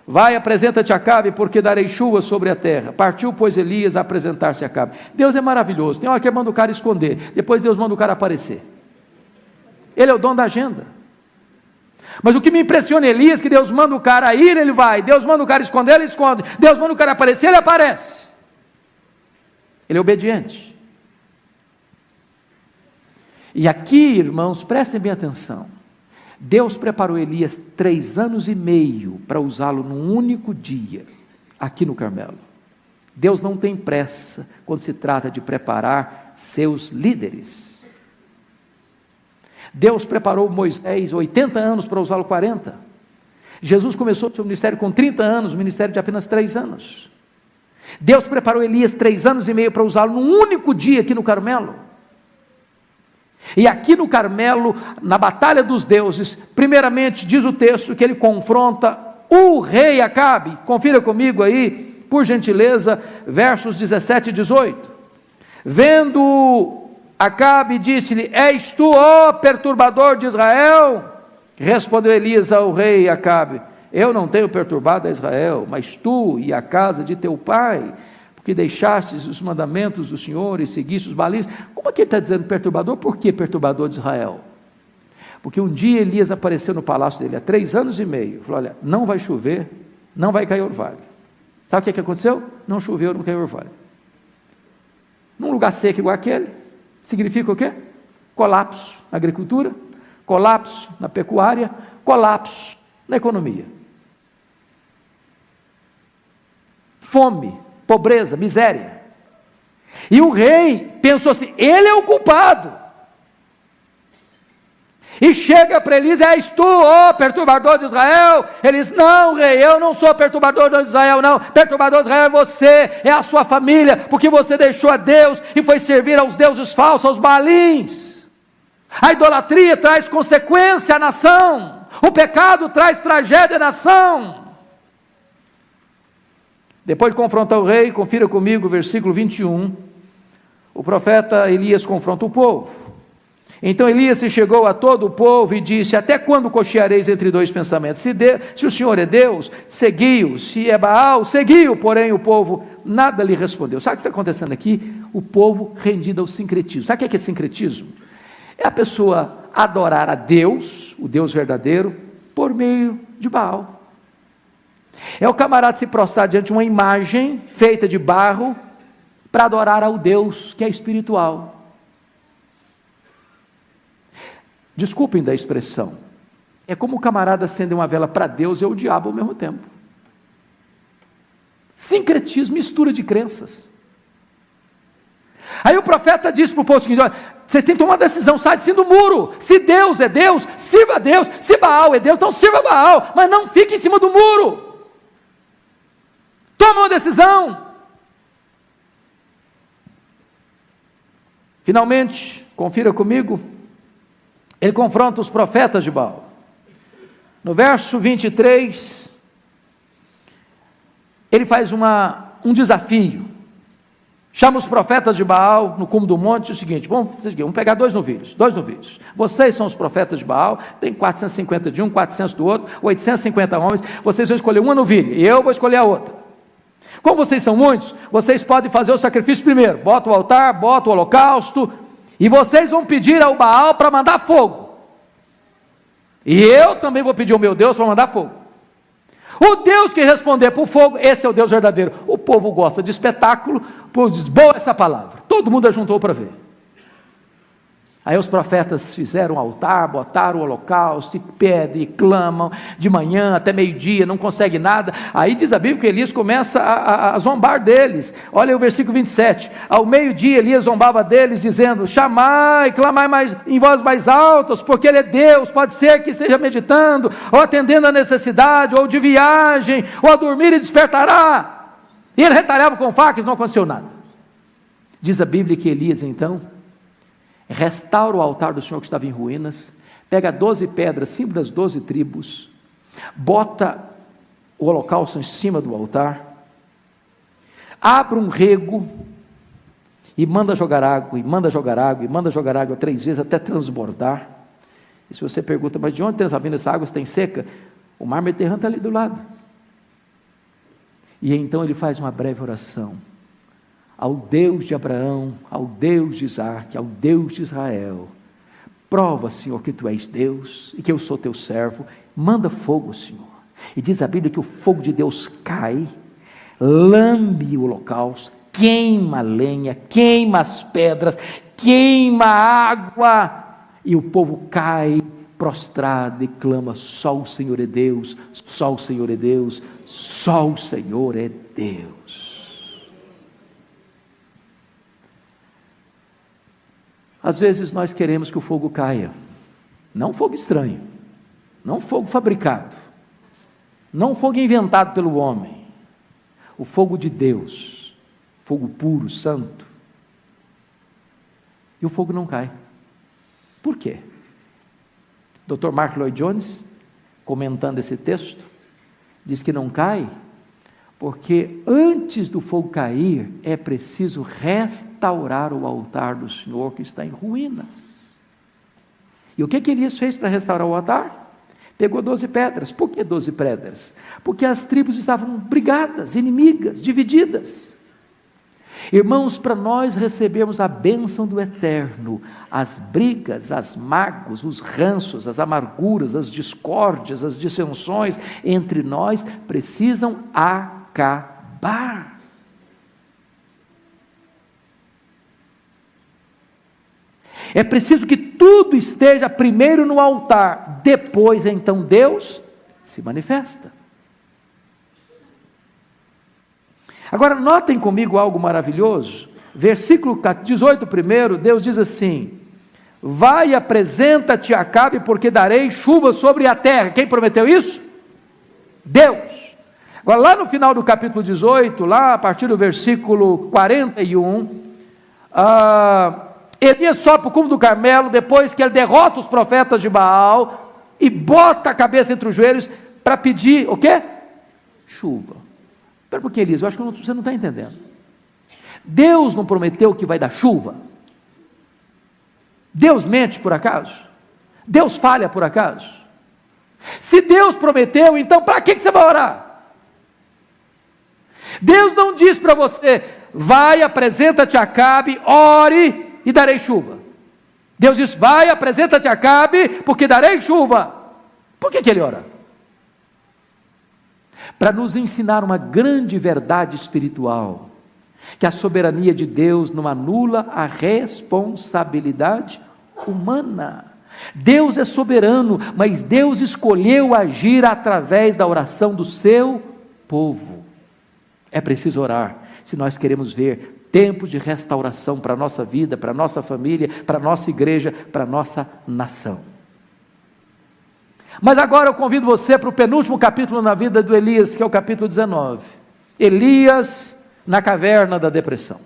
vai, apresenta-te a Acabe, porque darei chuva sobre a terra. Partiu, pois, Elias a apresentar-se a Acabe. Deus é maravilhoso. Tem hora que manda o cara esconder, depois Deus manda o cara aparecer. Ele é o dono da agenda. Mas o que me impressiona em Elias é que Deus manda o cara ir, ele vai. Deus manda o cara esconder, ele esconde. Deus manda o cara aparecer, ele aparece. Ele é obediente. E aqui, irmãos, prestem bem atenção. Deus preparou Elias 3 anos e meio para usá-lo num único dia, aqui no Carmelo. Deus não tem pressa quando se trata de preparar seus líderes. Deus preparou Moisés 80 anos para usá-lo 40. Jesus começou o seu ministério com 30 anos, ministério de apenas 3 anos. Deus preparou Elias 3 anos e meio para usá-lo num único dia aqui no Carmelo. E aqui no Carmelo, na batalha dos deuses, primeiramente diz o texto que ele confronta o rei Acabe. Confira comigo aí, por gentileza, versos 17 e 18. Vendo Acabe, disse-lhe: és tu, ó perturbador de Israel? Respondeu Elias ao rei Acabe: eu não tenho perturbado a Israel, mas tu e a casa de teu pai, porque deixastes os mandamentos do Senhor e seguiste os Baalins. Como é que ele está dizendo perturbador? Por que perturbador de Israel? Porque um dia Elias apareceu no palácio dele, há 3 anos e meio, falou: olha, não vai chover, não vai cair orvalho. Sabe o que aconteceu? Não choveu, não caiu orvalho. Num lugar seco igual aquele, significa o quê? Colapso na agricultura, colapso na pecuária, colapso na economia. Fome, pobreza, miséria. E o rei pensou assim: ele é o culpado. E chega para Elias: és tu, ó perturbador de Israel? Ele diz: não, rei, eu não sou perturbador de Israel, não. Perturbador de Israel é você, é a sua família, porque você deixou a Deus e foi servir aos deuses falsos, aos Baalins. A idolatria traz consequência à nação, o pecado traz tragédia à nação. Depois de confrontar o rei, confira comigo o versículo 21, o profeta Elias confronta o povo. Então Elias se chegou a todo o povo e disse: até quando cocheareis entre 2 pensamentos? Se o Senhor é Deus, segui-o; se é Baal, segui-o. Porém o povo nada lhe respondeu. Sabe o que está acontecendo aqui? O povo rendido ao sincretismo. Sabe o que é sincretismo? É a pessoa adorar a Deus, o Deus verdadeiro, por meio de Baal. É o camarada se prostrar diante de uma imagem feita de barro para adorar ao Deus que é espiritual. Desculpem da expressão, é como o camarada acender uma vela para Deus e o diabo ao mesmo tempo. Sincretismo, mistura de crenças. Aí o profeta diz para o povo o seguinte: olha, vocês têm que tomar uma decisão, sai assim do muro. Se Deus é Deus, sirva a Deus. Se Baal é Deus, então sirva Baal, mas não fique em cima do muro. Toma uma decisão. Finalmente, confira comigo, ele confronta os profetas de Baal. No verso 23, ele faz um desafio. Chama os profetas de Baal no cume do monte e diz o seguinte: vamos pegar 2 novilhos. Vocês são os profetas de Baal, tem 450 de um, 400 do outro, 850 homens, vocês vão escolher uma novilha, e eu vou escolher a outra. Como vocês são muitos, vocês podem fazer o sacrifício primeiro, bota o altar, bota o holocausto, e vocês vão pedir ao Baal para mandar fogo, e eu também vou pedir ao meu Deus para mandar fogo. O Deus que responder por fogo, esse é o Deus verdadeiro. O povo gosta de espetáculo, o povo diz: boa essa palavra. Todo mundo ajuntou para ver. Aí os profetas fizeram um altar, botaram o holocausto, e pedem, e clamam, de manhã até meio-dia, não consegue nada. Aí diz a Bíblia que Elias começa a zombar deles. Olha o versículo 27, ao meio-dia Elias zombava deles, dizendo: chamai, clamai em voz mais altas, porque ele é Deus. Pode ser que esteja meditando, ou atendendo a necessidade, ou de viagem, ou a dormir e despertará. E ele retalhava com facas, não aconteceu nada. Diz a Bíblia que Elias então restaura o altar do Senhor que estava em ruínas, pega 12 pedras, símbolo das 12 tribos, bota o holocausto em cima do altar, abre um rego, e manda jogar água, e manda jogar água, e manda jogar água 3 vezes até transbordar. E se você pergunta: mas de onde está vindo essa água, se tem seca? O mar Mediterrâneo está ali do lado. E então ele faz uma breve oração ao Deus de Abraão, ao Deus de Isaac, ao Deus de Israel: prova, Senhor, que Tu és Deus, e que eu sou Teu servo, manda fogo, Senhor. E diz a Bíblia que o fogo de Deus cai, lambe o holocausto, queima a lenha, queima as pedras, queima a água, e o povo cai prostrado e clama: só o Senhor é Deus, só o Senhor é Deus, só o Senhor é Deus. Às vezes nós queremos que o fogo caia, não fogo estranho, não fogo fabricado, não fogo inventado pelo homem, o fogo de Deus, fogo puro, santo. E o fogo não cai. Por quê? Dr. Mark Lloyd Jones, comentando esse texto, diz que não cai porque antes do fogo cair é preciso restaurar o altar do Senhor que está em ruínas. E o que Elias fez para restaurar o altar? Pegou 12 pedras. Por que 12 pedras? Porque as tribos estavam brigadas, inimigas, divididas. Irmãos, para nós recebermos a bênção do eterno, as brigas, as mágoas, os ranços, as amarguras, as discórdias, as dissensões entre nós precisam acabar. É preciso que tudo esteja primeiro no altar, depois então Deus se manifesta. Agora notem comigo algo maravilhoso, versículo 18 primeiro, Deus diz assim: vai e apresenta-te a Acabe, porque darei chuva sobre a terra. Quem prometeu isso? Deus. Agora lá no final do capítulo 18, lá a partir do versículo 41, Elias sobe para o cume do Carmelo, depois que ele derrota os profetas de Baal, e bota a cabeça entre os joelhos, para pedir, o quê? Chuva. Espera um pouquinho, Elias, eu acho que você não está entendendo. Deus não prometeu que vai dar chuva? Deus mente por acaso? Deus falha por acaso? Se Deus prometeu, então para que você vai orar? Deus não diz para você, vai, apresenta-te a Acabe, ore e darei chuva. Deus diz, vai, apresenta-te a Acabe, porque darei chuva. Por que ele ora? Para nos ensinar uma grande verdade espiritual, que a soberania de Deus não anula a responsabilidade humana. Deus é soberano, mas Deus escolheu agir através da oração do seu povo. É preciso orar, se nós queremos ver tempos de restauração para a nossa vida, para a nossa família, para a nossa igreja, para a nossa nação. Mas agora eu convido você para o penúltimo capítulo na vida do Elias, que é o capítulo 19. Elias na caverna da depressão.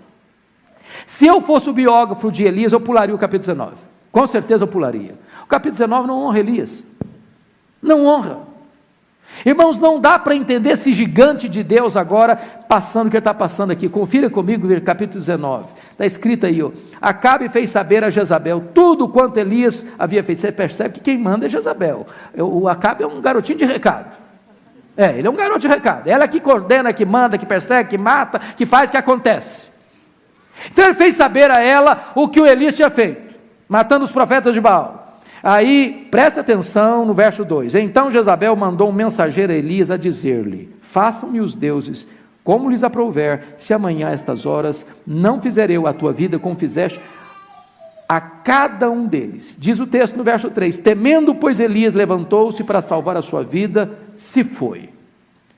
Se eu fosse o biógrafo de Elias, eu pularia o capítulo 19. Com certeza eu pularia. O capítulo 19 não honra Elias. Não honra. Irmãos, não dá para entender esse gigante de Deus agora, passando o que ele está passando aqui. Confira comigo o capítulo 19. Está escrito aí, Acabe fez saber a Jezabel tudo quanto Elias havia feito. Você percebe que quem manda é Jezabel. O Acabe é um garotinho de recado. Ele é um garoto de recado. Ela que coordena, que manda, que persegue, que mata, que faz, que acontece. Então ele fez saber a ela o que o Elias tinha feito, matando os profetas de Baal. Aí, presta atenção no verso 2. Então Jezabel mandou um mensageiro a Elias a dizer-lhe: façam-me os deuses como lhes aprouver, se amanhã a estas horas não fizer eu a tua vida como fizeste a cada um deles. Diz o texto no verso 3, temendo, pois Elias levantou-se para salvar a sua vida, se foi.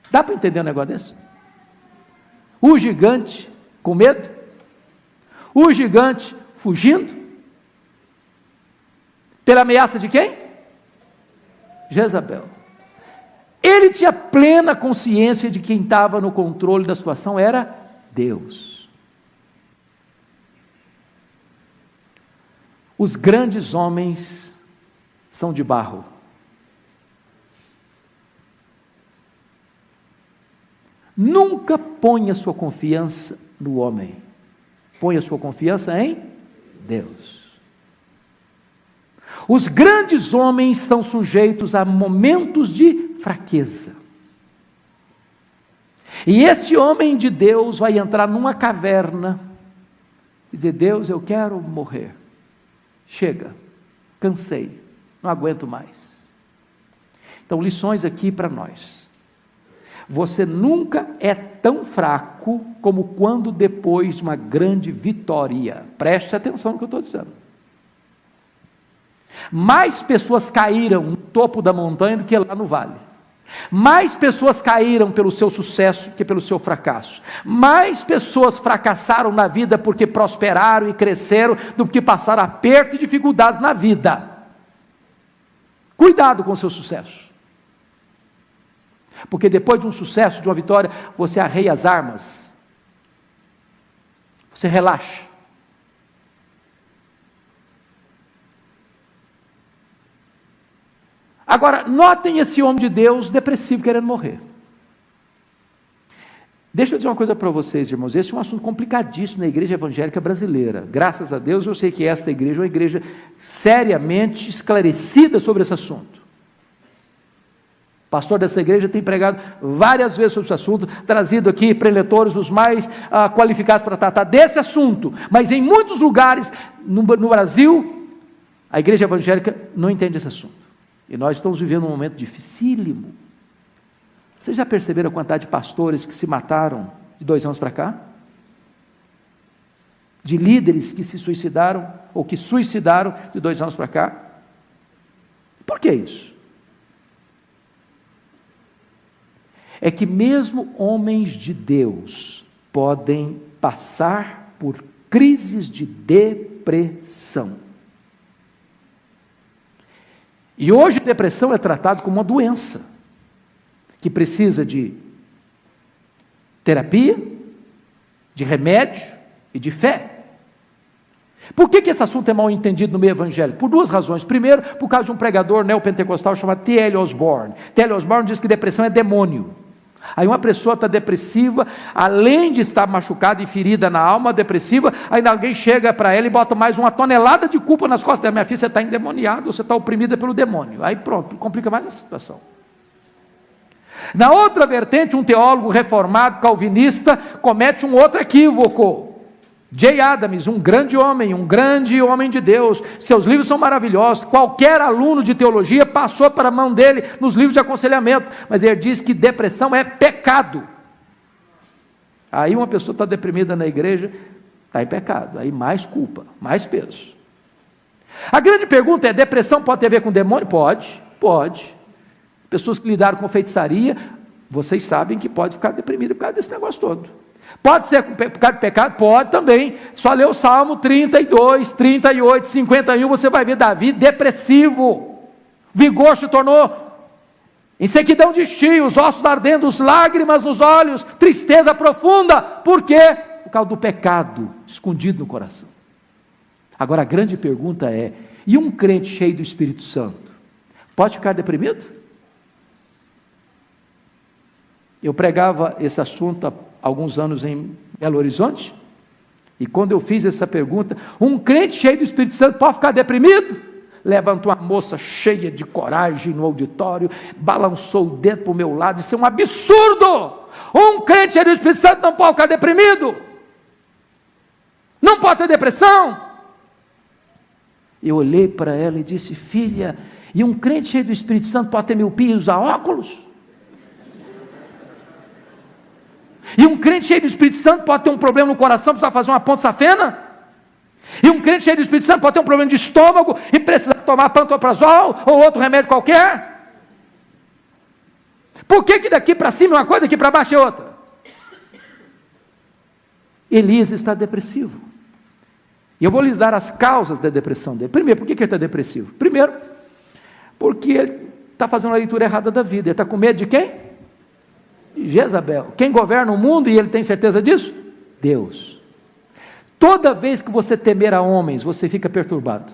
Dá para entender um negócio desse? O gigante com medo, o gigante fugindo, pela ameaça de quem? Jezabel. Ele tinha plena consciência de que quem estava no controle da situação era Deus. Os grandes homens são de barro. Nunca ponha sua confiança no homem. Ponha sua confiança em Deus. Os grandes homens estão sujeitos a momentos de fraqueza. E esse homem de Deus vai entrar numa caverna e dizer: Deus, eu quero morrer. Chega, cansei, não aguento mais. Então, lições aqui para nós. Você nunca é tão fraco como quando depois de uma grande vitória. Preste atenção no que eu estou dizendo. Mais pessoas caíram no topo da montanha do que lá no vale. Mais pessoas caíram pelo seu sucesso que pelo seu fracasso. Mais pessoas fracassaram na vida porque prosperaram e cresceram do que passaram aperto e dificuldades na vida. Cuidado com o seu sucesso. Porque depois de um sucesso, de uma vitória, você arreia as armas. Você relaxa. Agora, notem esse homem de Deus depressivo querendo morrer. Deixa eu dizer uma coisa para vocês, irmãos. Esse é um assunto complicadíssimo na igreja evangélica brasileira. Graças a Deus eu sei que esta igreja é uma igreja seriamente esclarecida sobre esse assunto. pastor dessa igreja tem pregado várias vezes sobre esse assunto, trazido aqui preletores os mais qualificados para tratar desse assunto, mas em muitos lugares no Brasil, a igreja evangélica não entende esse assunto, e nós estamos vivendo um momento dificílimo. Vocês já perceberam a quantidade de pastores que se mataram de 2 anos para cá? De líderes que se suicidaram, ou que suicidaram de 2 anos para cá? Por que isso? É que mesmo homens de Deus podem passar por crises de depressão. E hoje a depressão é tratada como uma doença, que precisa de terapia, de remédio e de fé. Por que esse assunto é mal entendido no meio evangélico? Por 2 razões. Primeiro, por causa de um pregador neopentecostal chamado T.L. Osborne. T.L. Osborne diz que depressão é demônio. Aí uma pessoa está depressiva, além de estar machucada e ferida na alma, depressiva, ainda alguém chega para ela e bota mais 1 tonelada de culpa nas costas dela. Minha filha, você está endemoniada, você está oprimida pelo demônio. Aí pronto, complica mais a situação. Na outra vertente, um teólogo reformado, calvinista, comete um outro equívoco. J. Adams, um grande homem de Deus, seus livros são maravilhosos, qualquer aluno de teologia passou para a mão dele nos livros de aconselhamento, mas ele diz que depressão é pecado. Aí uma pessoa está deprimida na igreja, está em pecado, aí mais culpa, mais peso. A grande pergunta é: depressão pode ter a ver com demônio? Pode. Pessoas que lidaram com feitiçaria, vocês sabem que pode ficar deprimido por causa desse negócio todo. Pode ser por causa de pecado? Pode também. Só ler o Salmo 32, 38, 51, você vai ver Davi depressivo. Vigor se tornou em sequidão de estio, os ossos ardendo, lágrimas nos olhos, tristeza profunda. Por quê? Por causa do pecado escondido no coração. Agora a grande pergunta é: e um crente cheio do Espírito Santo pode ficar deprimido? Eu pregava esse assunto há alguns anos em Belo Horizonte, e quando eu fiz essa pergunta, um crente cheio do Espírito Santo pode ficar deprimido? Levantou uma moça cheia de coragem no auditório, balançou o dedo para o meu lado, isso é um absurdo! Um crente cheio do Espírito Santo não pode ficar deprimido, não pode ter depressão. Eu olhei para ela e disse: filha, e um crente cheio do Espírito Santo pode ter miopia e usar óculos? E um crente cheio do Espírito Santo pode ter um problema no coração, precisar fazer uma ponte safena? E um crente cheio do Espírito Santo pode ter um problema de estômago e precisar tomar pantoprazol ou outro remédio qualquer? Por que daqui para cima é uma coisa, daqui para baixo é outra? Elias está depressivo. E eu vou lhes dar as causas da depressão dele. Primeiro, por que ele está depressivo? Primeiro, porque ele está fazendo uma leitura errada da vida. Ele está com medo de quem? Jezabel. Quem governa o mundo, e ele tem certeza disso? Deus. Toda vez que você temer a homens, você fica perturbado.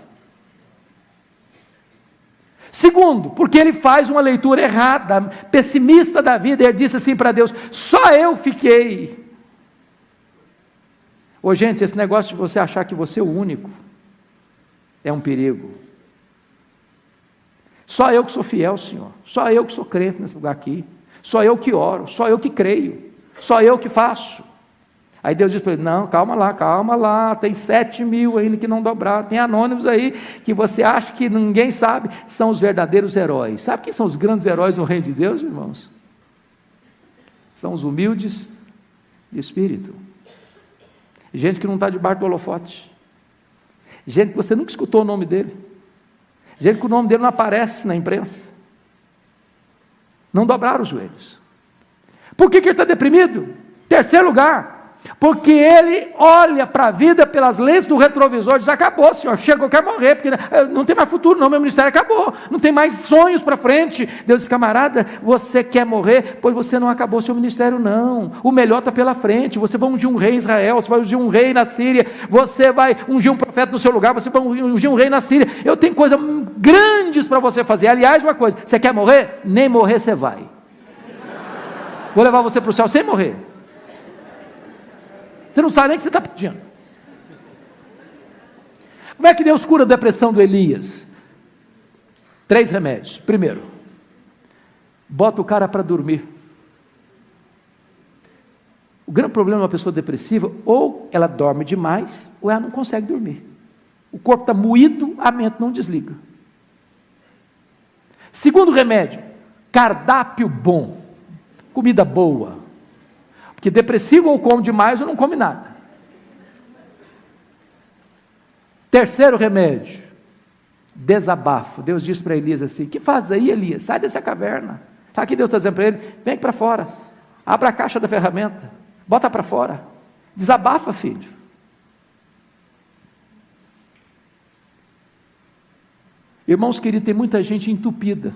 Segundo, porque ele faz uma leitura errada, pessimista da vida. Ele disse assim para Deus: só eu fiquei. Ô gente, esse negócio de você achar que você é o único é um perigo. Só eu que sou fiel, Senhor. Só eu que sou crente nesse lugar aqui. Só eu que oro, só eu que creio, só eu que faço. Aí Deus diz para ele: não, calma lá, tem 7.000 ainda que não dobraram, tem anônimos aí, que você acha que ninguém sabe, são os verdadeiros heróis. Sabe quem são os grandes heróis no reino de Deus, irmãos? São os humildes de espírito, gente que não está debaixo do holofote, gente que você nunca escutou o nome dele, gente que o nome dele não aparece na imprensa, não dobraram os joelhos. Por que ele está deprimido? Terceiro lugar, porque ele olha para a vida pelas lentes do retrovisor e diz: acabou, Senhor, chega, eu quero morrer, porque não tem mais futuro não, meu ministério acabou, não tem mais sonhos para frente. Deus diz: camarada, você quer morrer, pois você não acabou seu ministério não, o melhor está pela frente, você vai ungir um rei em Israel, você vai ungir um rei na Síria, você vai ungir um profeta no seu lugar, você vai ungir um rei na Síria, eu tenho coisas grandes para você fazer. Aliás, uma coisa, você quer morrer? Nem morrer você vai, vou levar você para o céu sem morrer. Você não sabe nem o que você está pedindo. Como é que Deus cura a depressão do Elias? 3 remédios. Primeiro, bota o cara para dormir. O grande problema de uma pessoa depressiva, ou ela dorme demais, ou ela não consegue dormir. O corpo está moído, a mente não desliga. Segundo remédio, cardápio bom, comida boa. Porque depressivo ou come demais ou não come nada. Terceiro remédio, desabafo. Deus diz para Elias assim: que faz aí, Elias? Sai dessa caverna. Sabe o que Deus está dizendo para ele? Vem aqui para fora, abra a caixa da ferramenta, bota para fora, desabafa, filho. Irmãos queridos, tem muita gente entupida,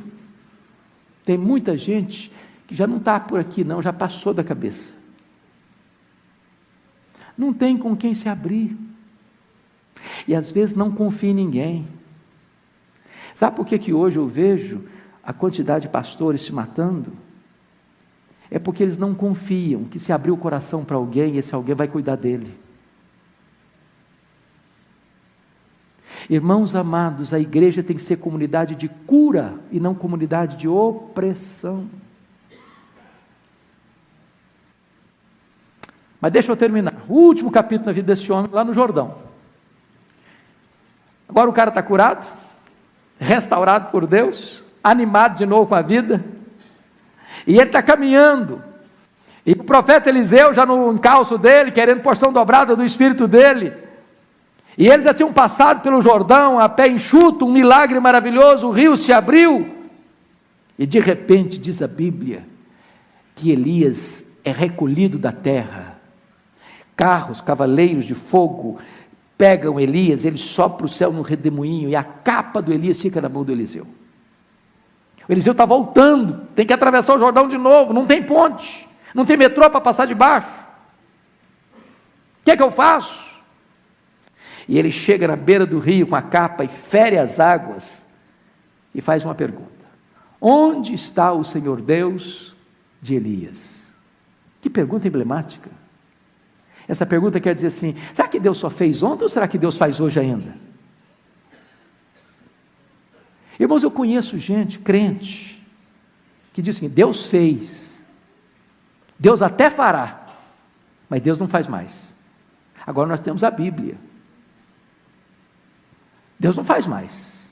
tem muita gente que já não está por aqui não, já passou da cabeça, não tem com quem se abrir, e às vezes não confia em ninguém. Sabe por que hoje eu vejo a quantidade de pastores se matando? É porque eles não confiam que se abrir o coração para alguém, esse alguém vai cuidar dele. Irmãos amados, a igreja tem que ser comunidade de cura e não comunidade de opressão. Mas deixa eu terminar. O último capítulo na vida desse homem, lá no Jordão. Agora o cara está curado, restaurado por Deus, animado de novo com a vida, e ele está caminhando, e o profeta Eliseu já no encalço dele, querendo porção dobrada do espírito dele, e eles já tinham passado pelo Jordão, a pé enxuto, um milagre maravilhoso, o rio se abriu, e de repente diz a Bíblia, que Elias é recolhido da terra, carros, cavaleiros de fogo, pegam Elias, ele sobe para o céu no redemoinho, e a capa do Elias fica na mão do Eliseu. O Eliseu está voltando, tem que atravessar o Jordão de novo, não tem ponte, não tem metrô para passar de baixo. O que é que eu faço? E ele chega na beira do rio com a capa e fere as águas e faz uma pergunta: onde está o Senhor Deus de Elias? Que pergunta emblemática. Essa pergunta quer dizer assim: será que Deus só fez ontem ou será que Deus faz hoje ainda? Irmãos, eu conheço gente, crente, que diz assim: Deus fez, Deus até fará, mas Deus não faz mais. Agora nós temos a Bíblia. Deus não faz mais.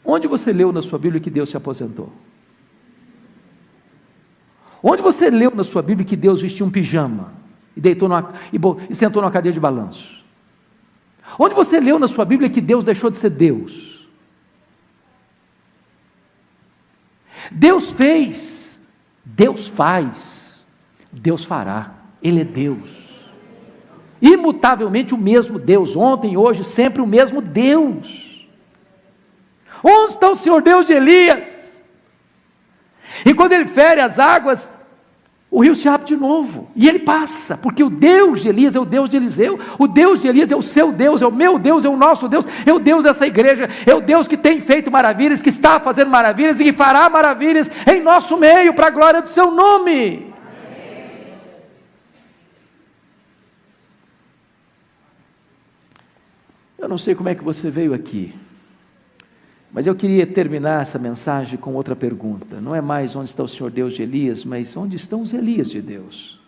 Onde você leu na sua Bíblia que Deus se aposentou? Onde você leu na sua Bíblia que Deus vestiu um pijama e e sentou numa cadeira de balanço? Onde você leu na sua Bíblia que Deus deixou de ser Deus? Deus fez, Deus faz, Deus fará. Ele é Deus, imutavelmente o mesmo Deus, ontem, hoje, sempre o mesmo Deus. Onde está o Senhor Deus de Elias? E quando ele fere as águas, o rio se abre de novo, e ele passa, porque o Deus de Elias é o Deus de Eliseu, o Deus de Elias é o seu Deus, é o meu Deus, é o nosso Deus, é o Deus dessa igreja, é o Deus que tem feito maravilhas, que está fazendo maravilhas, e que fará maravilhas em nosso meio, para a glória do seu nome. Eu não sei como é que você veio aqui, mas eu queria terminar essa mensagem com outra pergunta. Não é mais onde está o Senhor Deus de Elias, mas onde estão os Elias de Deus?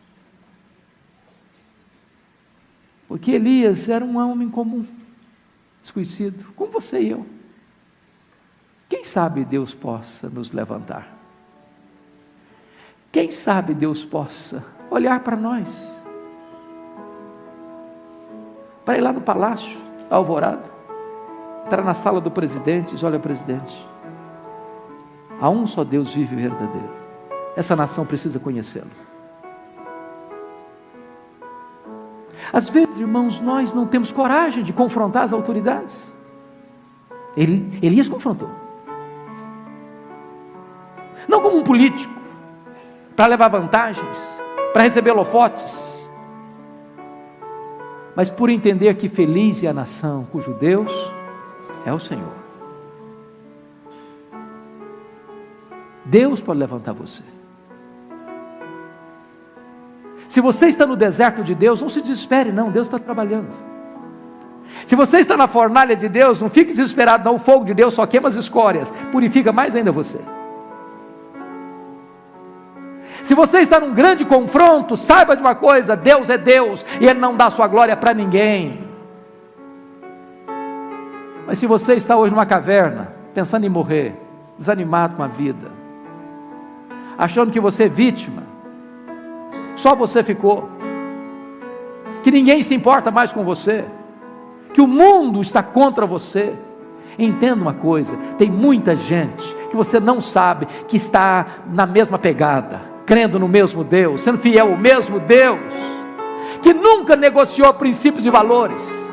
Porque Elias era um homem comum, desconhecido, como você e eu. Quem sabe Deus possa nos levantar? Quem sabe Deus possa olhar para nós, para ir lá no palácio, Alvorada, entrar na sala do presidente e diz: olha, presidente, há um só Deus vive e verdadeiro, essa nação precisa conhecê-lo. Às vezes, irmãos, nós não temos coragem de confrontar as autoridades. Elias confrontou, não como um político, para levar vantagens, para receber holofotes, mas por entender que feliz é a nação cujo Deus é o Senhor. Deus pode levantar você. Se você está no deserto de Deus, não se desespere não, Deus está trabalhando. Se você está na fornalha de Deus, não fique desesperado, não. O fogo de Deus só queima as escórias, purifica mais ainda você. Se você está num grande confronto, saiba de uma coisa: Deus é Deus e Ele não dá sua glória para ninguém. Mas se você está hoje numa caverna, pensando em morrer, desanimado com a vida, achando que você é vítima, só você ficou, que ninguém se importa mais com você, que o mundo está contra você, entenda uma coisa: tem muita gente que você não sabe, que está na mesma pegada, crendo no mesmo Deus, sendo fiel ao mesmo Deus, que nunca negociou princípios e valores.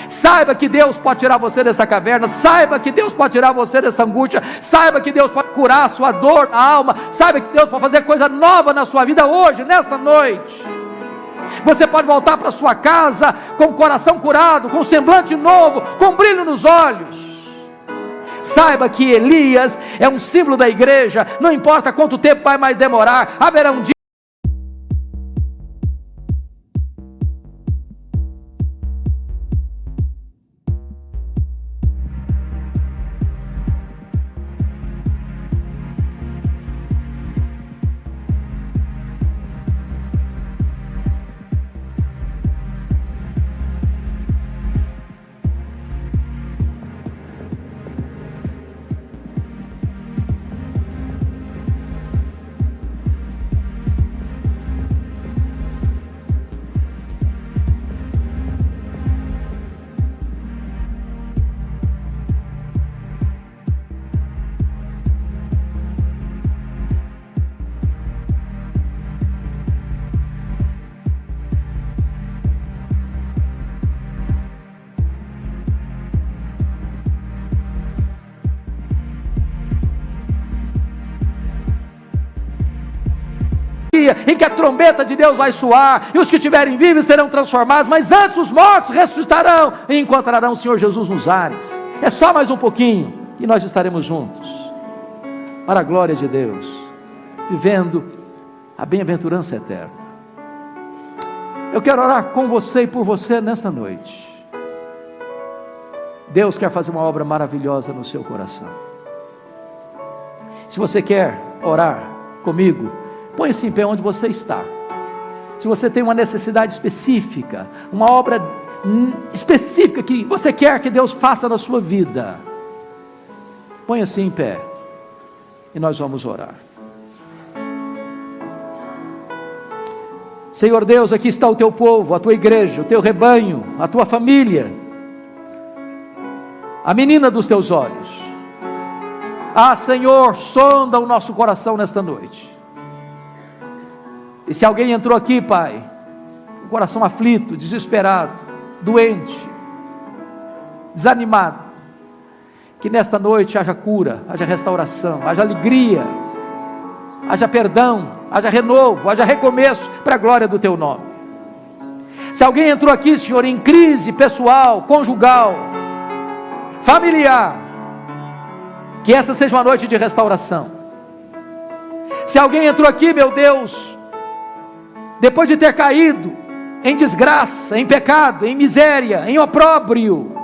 Saiba que Deus pode tirar você dessa caverna, saiba que Deus pode tirar você dessa angústia, saiba que Deus pode curar a sua dor na alma, saiba que Deus pode fazer coisa nova na sua vida hoje, nessa noite. Você pode voltar para sua casa com o coração curado, com um semblante novo, com brilho nos olhos. Saiba que Elias é um símbolo da igreja, não importa quanto tempo vai mais demorar, haverá um dia. Em que a trombeta de Deus vai soar, e os que estiverem vivos serão transformados, mas antes os mortos ressuscitarão, e encontrarão o Senhor Jesus nos ares. É só mais um pouquinho, e nós estaremos juntos, para a glória de Deus, vivendo a bem-aventurança eterna. Eu quero orar com você e por você nesta noite. Deus quer fazer uma obra maravilhosa no seu coração. Se você quer orar comigo, põe-se em pé onde você está. Se você tem uma necessidade específica, uma obra específica que você quer que Deus faça na sua vida, ponha-se em pé e nós vamos orar. Senhor Deus, aqui está o teu povo, a tua igreja, o teu rebanho, a tua família, a menina dos teus olhos. Ah, Senhor, sonda o nosso coração nesta noite. E se alguém entrou aqui, Pai, com o coração aflito, desesperado, doente, desanimado, que nesta noite haja cura, haja restauração, haja alegria, haja perdão, haja renovo, haja recomeço, para a glória do teu nome. Se alguém entrou aqui, Senhor, em crise pessoal, conjugal, familiar, que essa seja uma noite de restauração. Se alguém entrou aqui, meu Deus, depois de ter caído em desgraça, em pecado, em miséria, em opróbrio,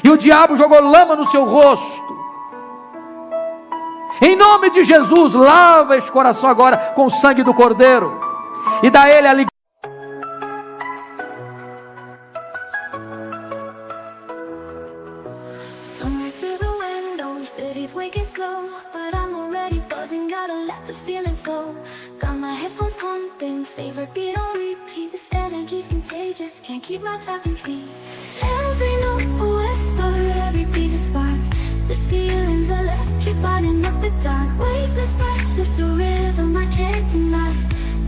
e o diabo jogou lama no seu rosto, em nome de Jesus, lava este coração agora com o sangue do Cordeiro, e dá a ele a alegria. Favorite beat on repeat. This energy's contagious. Can't keep my tapping feet. Every note a whisper, every beat a spark. This feeling's electric, lighting up the dark. Weightless, breathless, a rhythm I can't deny.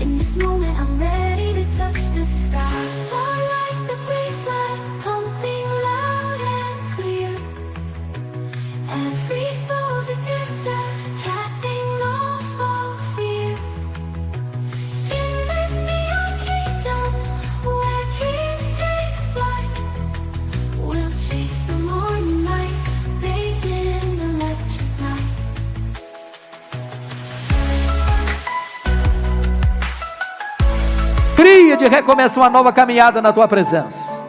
In this moment, I'm ready to touch the sky. Sound like the baseline, pumping loud and clear. Every soul's a dancer, casting off all fear. Fria de recomeçar uma nova caminhada na tua presença.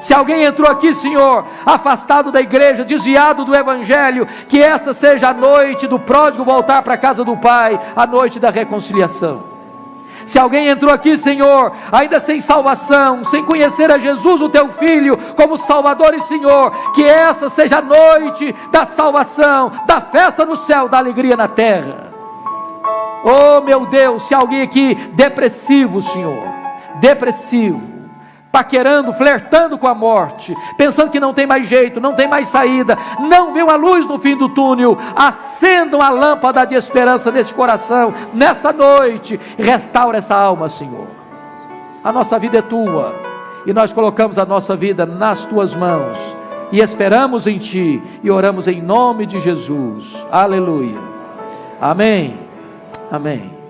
Se alguém entrou aqui, Senhor, afastado da igreja, desviado do evangelho, que essa seja a noite do pródigo voltar para a casa do Pai, a noite da reconciliação. Se alguém entrou aqui, Senhor, ainda sem salvação, sem conhecer a Jesus, o teu Filho, como Salvador e Senhor, que essa seja a noite da salvação, da festa no céu, da alegria na terra. Oh meu Deus, se alguém aqui depressivo, Senhor, depressivo, paquerando, flertando com a morte, pensando que não tem mais jeito, não tem mais saída, não vê uma luz no fim do túnel, acendam a lâmpada de esperança nesse coração, nesta noite, restaura essa alma, Senhor. A nossa vida é tua, e nós colocamos a nossa vida nas tuas mãos, e esperamos em ti, e oramos em nome de Jesus, aleluia, amém, amém.